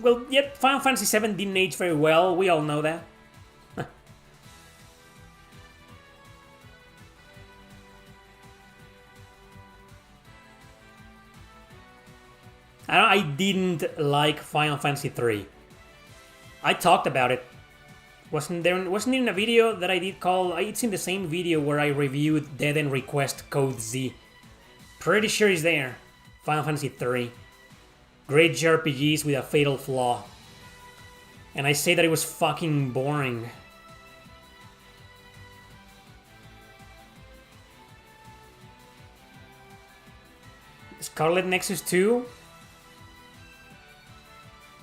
Well, yet Final Fantasy VII didn't age very well. We all know that. I didn't like Final Fantasy III. I talked about it Wasn't there in a video that I did called... It's in the same video where I reviewed Dead End Request Code Z. Pretty sure it's there. Final Fantasy 3. Great JRPGs with a fatal flaw. And I say that it was fucking boring. Scarlet Nexus 2?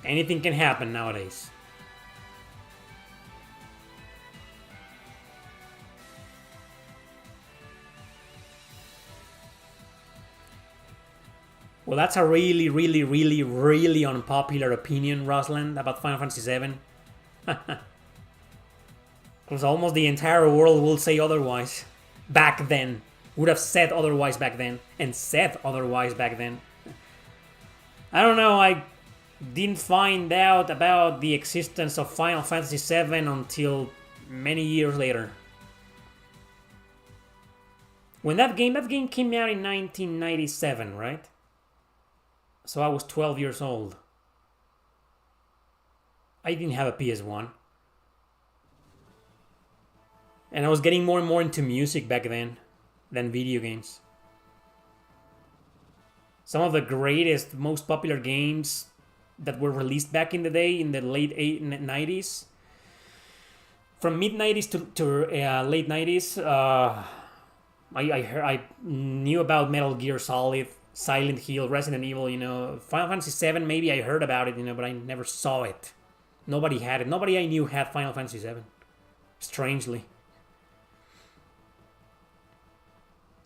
Anything can happen nowadays. Well, that's a really, really, really, really unpopular opinion, Rosalind, about Final Fantasy VII. Because almost the entire world will say otherwise. Back then. Would have said otherwise back then. And said otherwise back then. I don't know, I didn't find out about the existence of Final Fantasy VII until many years later. When that game came out in 1997, right? So I was 12 years old. I didn't have a PS1. And I was getting more and more into music back then than video games. Some of the greatest, most popular games that were released back in the day, in the late 90s. From mid-90s to late 90s, I knew about Metal Gear Solid, Silent Hill, Resident Evil, you know. Final Fantasy VII, maybe I heard about it, you know, but I never saw it. Nobody had it. Nobody I knew had Final Fantasy VII. Strangely.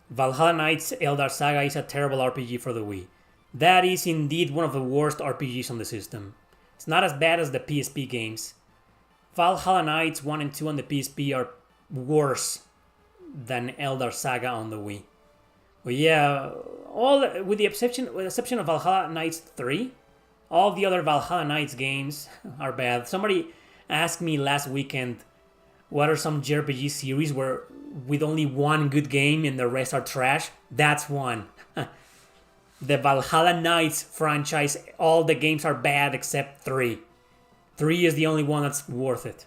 Valhalla Knights Eldar Saga is a terrible RPG for the Wii. That is indeed one of the worst RPGs on the system. It's not as bad as the PSP games. Valhalla Knights 1 and 2 on the PSP are worse than Eldar Saga on the Wii. But yeah, with the exception of Valhalla Knights 3, all the other Valhalla Knights games are bad. Somebody asked me last weekend, what are some JRPG series where with only one good game and the rest are trash? That's one. The Valhalla Knights franchise, all the games are bad except 3. 3 is the only one that's worth it.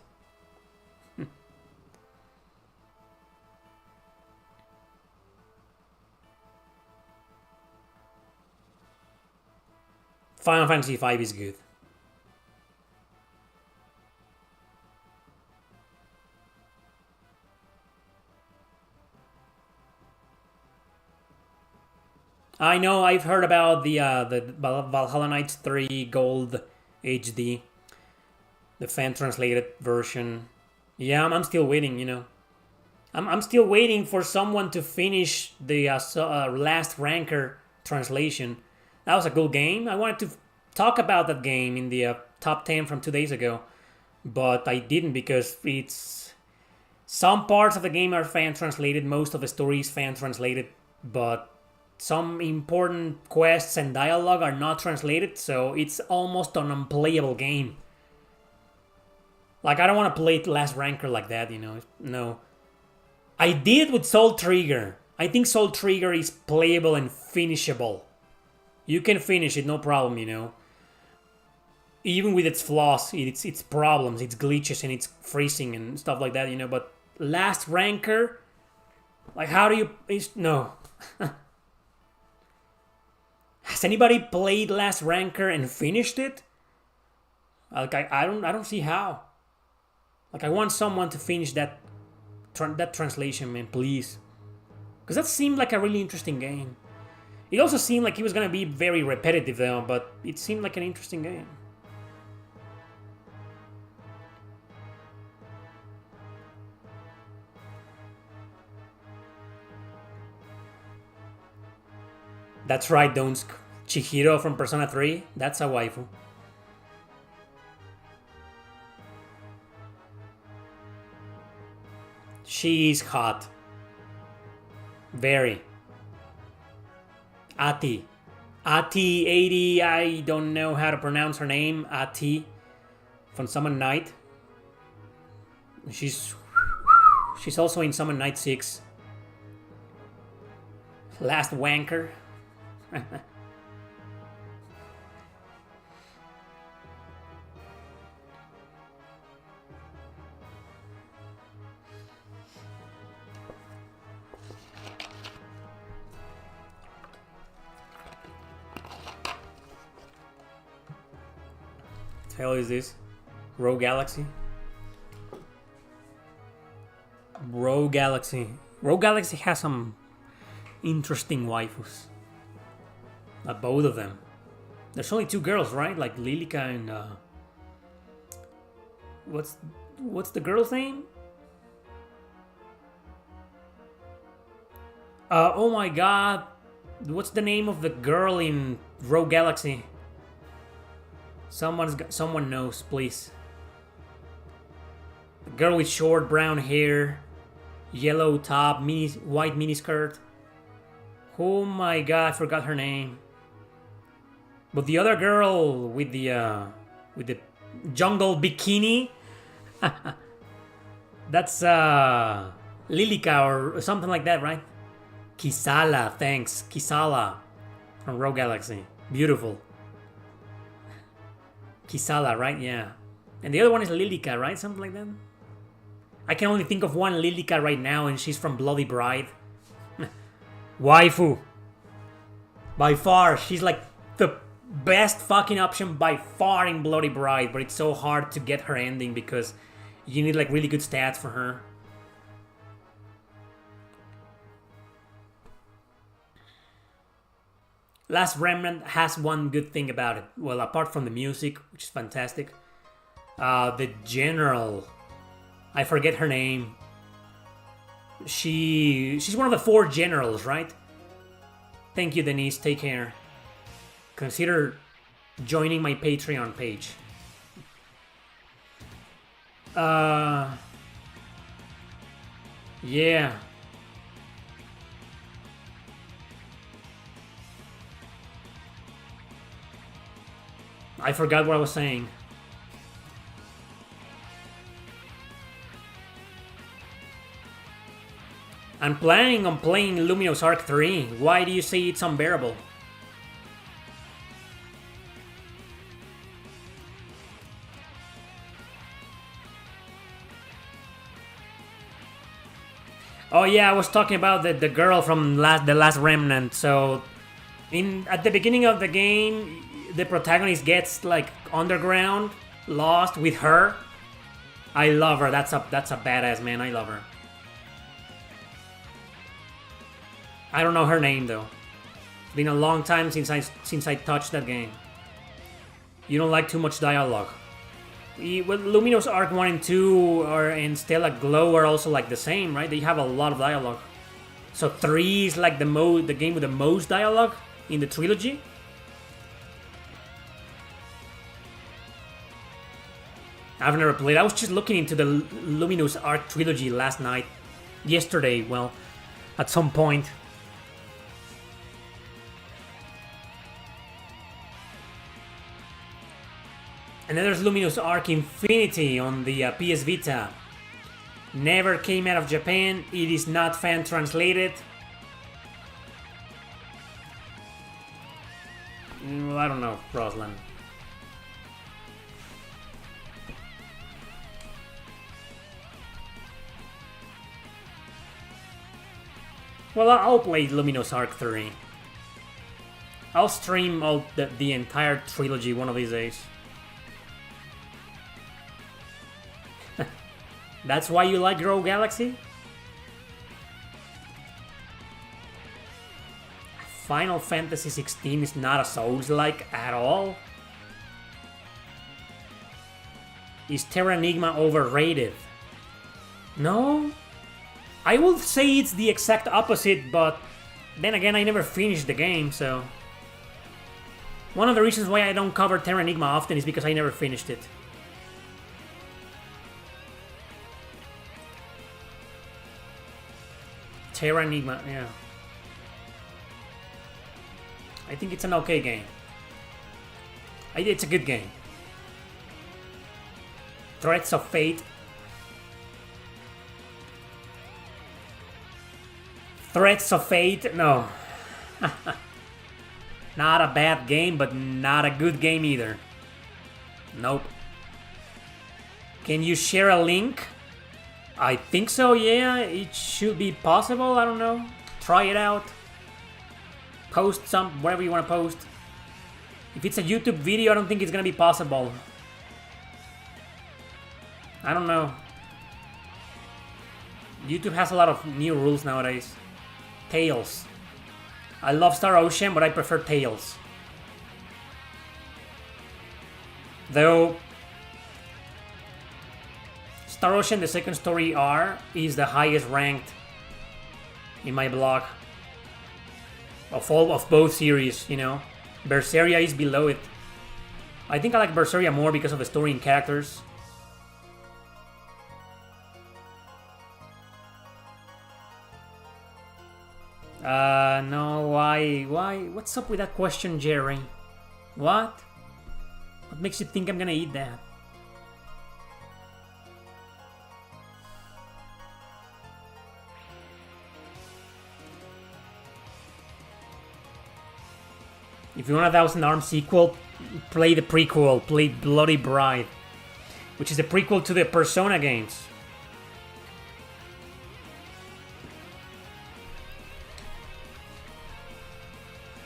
Final Fantasy V is good. I know, I've heard about the Valhalla Knights 3 Gold HD. The fan-translated version. Yeah, I'm still waiting, you know. I'm still waiting for someone to finish the Last Ranker translation. That was a good game. I wanted to talk about that game in the top 10 from 2 days ago. But I didn't because it's... Some parts of the game are fan-translated. Most of the story is fan-translated. But some important quests and dialogue are not translated. So it's almost an unplayable game. Like, I don't want to play Last Ranker like that, you know. No. I did with Soul Trigger. I think Soul Trigger is playable and finishable. You can finish it, no problem, you know. Even with its flaws, its problems, its glitches and its freezing and stuff like that, you know. But Last Ranker, like, how do you... No. Has anybody played Last Ranker and finished it? Like, I don't see how. Like, I want someone to finish that translation, man, please. Because that seemed like a really interesting game. It also seemed like it was going to be very repetitive, though, but it seemed like an interesting game. That's right, Donsk. Chihiro from Persona 3, that's a waifu. She's hot. Very. Ati. Ati80, I don't know how to pronounce her name. Ati. From Summon Night. She's also in Summon Night 6. Last Wanker. The hell is this? Rogue Galaxy? Rogue Galaxy. Rogue Galaxy has some interesting waifus. Both of them. There's only two girls, right? Like Lilica and what's the girl's name? Oh my god. What's the name of the girl in Rogue Galaxy? Someone knows, please. The girl with short brown hair, yellow top, white miniskirt. Oh my god, I forgot her name. But the other girl with the jungle bikini, that's Lilica or something like that, right? Kisala, thanks. Kisala from Rogue Galaxy. Beautiful. Kisala, right? Yeah. And the other one is Lilica, right? Something like that. I can only think of one Lilica right now, and she's from Bloody Bride. Waifu. By far, she's like the best fucking option by far in Bloody Bride, but it's so hard to get her ending because you need like really good stats for her. Last Remnant has one good thing about it. Well, apart from the music, which is fantastic. The general, I forget her name. She's one of the 4 generals, right? Thank you, Denise. Take care. Consider joining my Patreon page. Yeah. I forgot what I was saying. I'm planning on playing Luminous Arc 3. Why do you say it's unbearable? Oh yeah, I was talking about the girl from the last Remnant. So, at the beginning of the game, the protagonist gets like underground, lost with her. I love her. That's a badass, man. I love her. I don't know her name though. It's been a long time since I touched that game. You don't like too much dialogue. Well, Luminous Arc 1 and 2 and Stella Glow are also like the same, right? They have a lot of dialogue. So 3 is like the game with the most dialogue in the trilogy. I've never played. I was just looking into the Luminous Arc trilogy yesterday, well, at some point. And then there's Luminous Arc Infinity on the PS Vita. Never came out of Japan. It is not fan translated. Well, I don't know, Roslan. Well, I'll play Luminous Arc 3. I'll stream the entire trilogy one of these days. That's why you like Rogue Galaxy? Final Fantasy XVI is not a Souls-like at all? Is Terra Enigma overrated? No? I would say it's the exact opposite, but then again, I never finished the game, so... One of the reasons why I don't cover Terra Enigma often is because I never finished it. Terra Enigma, yeah. I think it's an okay game. It's a good game. Threats of Fate. Threats of Fate? No. Not a bad game, but not a good game either. Nope. Can you share a link? I think so, yeah. It should be possible, I don't know. Try it out. Post whatever you want to post. If it's a YouTube video, I don't think it's gonna be possible. I don't know. YouTube has a lot of new rules nowadays. Tails. I love Star Ocean, but I prefer Tails. Though Star Ocean, the second story R, is the highest ranked in my blog of both series, you know. Berseria is below it. I think I like Berseria more because of the story and characters. No, why? What's up with that question, Jerry? What? What makes you think I'm gonna eat that? If you want a 1,000 Arms sequel, play the prequel, play Bloody Bride, which is the prequel to the Persona games.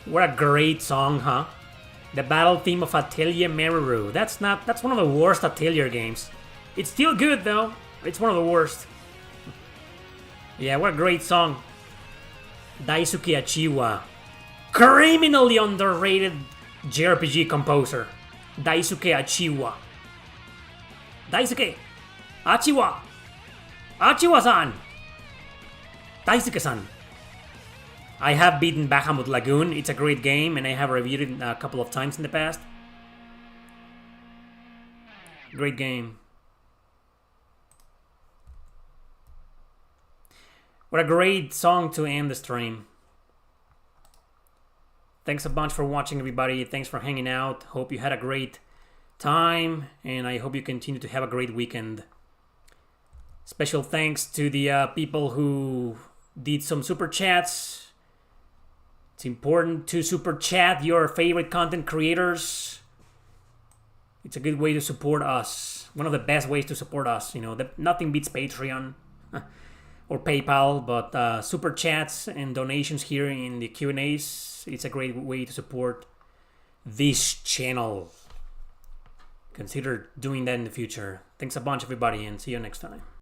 What a great song, huh? The battle theme of Atelier Meru. That's one of the worst Atelier games. It's still good though. It's one of the worst. Yeah, what a great song. Daisuke Achiwa. Criminally underrated JRPG composer. Daisuke Achiwa. Daisuke Achiwa. Achiwa-san. Daisuke-san. I have beaten Bahamut Lagoon. It's a great game, and I have reviewed it a couple of times in the past. Great game. What a great song to end the stream. Thanks a bunch for watching, everybody. Thanks for hanging out. Hope you had a great time, and I hope you continue to have a great weekend. Special thanks to the people who did some super chats. It's important to super chat your favorite content creators. It's a good way to support us. One of the best ways to support us. You know, nothing beats Patreon or PayPal, but super chats and donations here in the Q&As. It's a great way to support this channel. Consider doing that in the future. Thanks a bunch, everybody, and see you next time.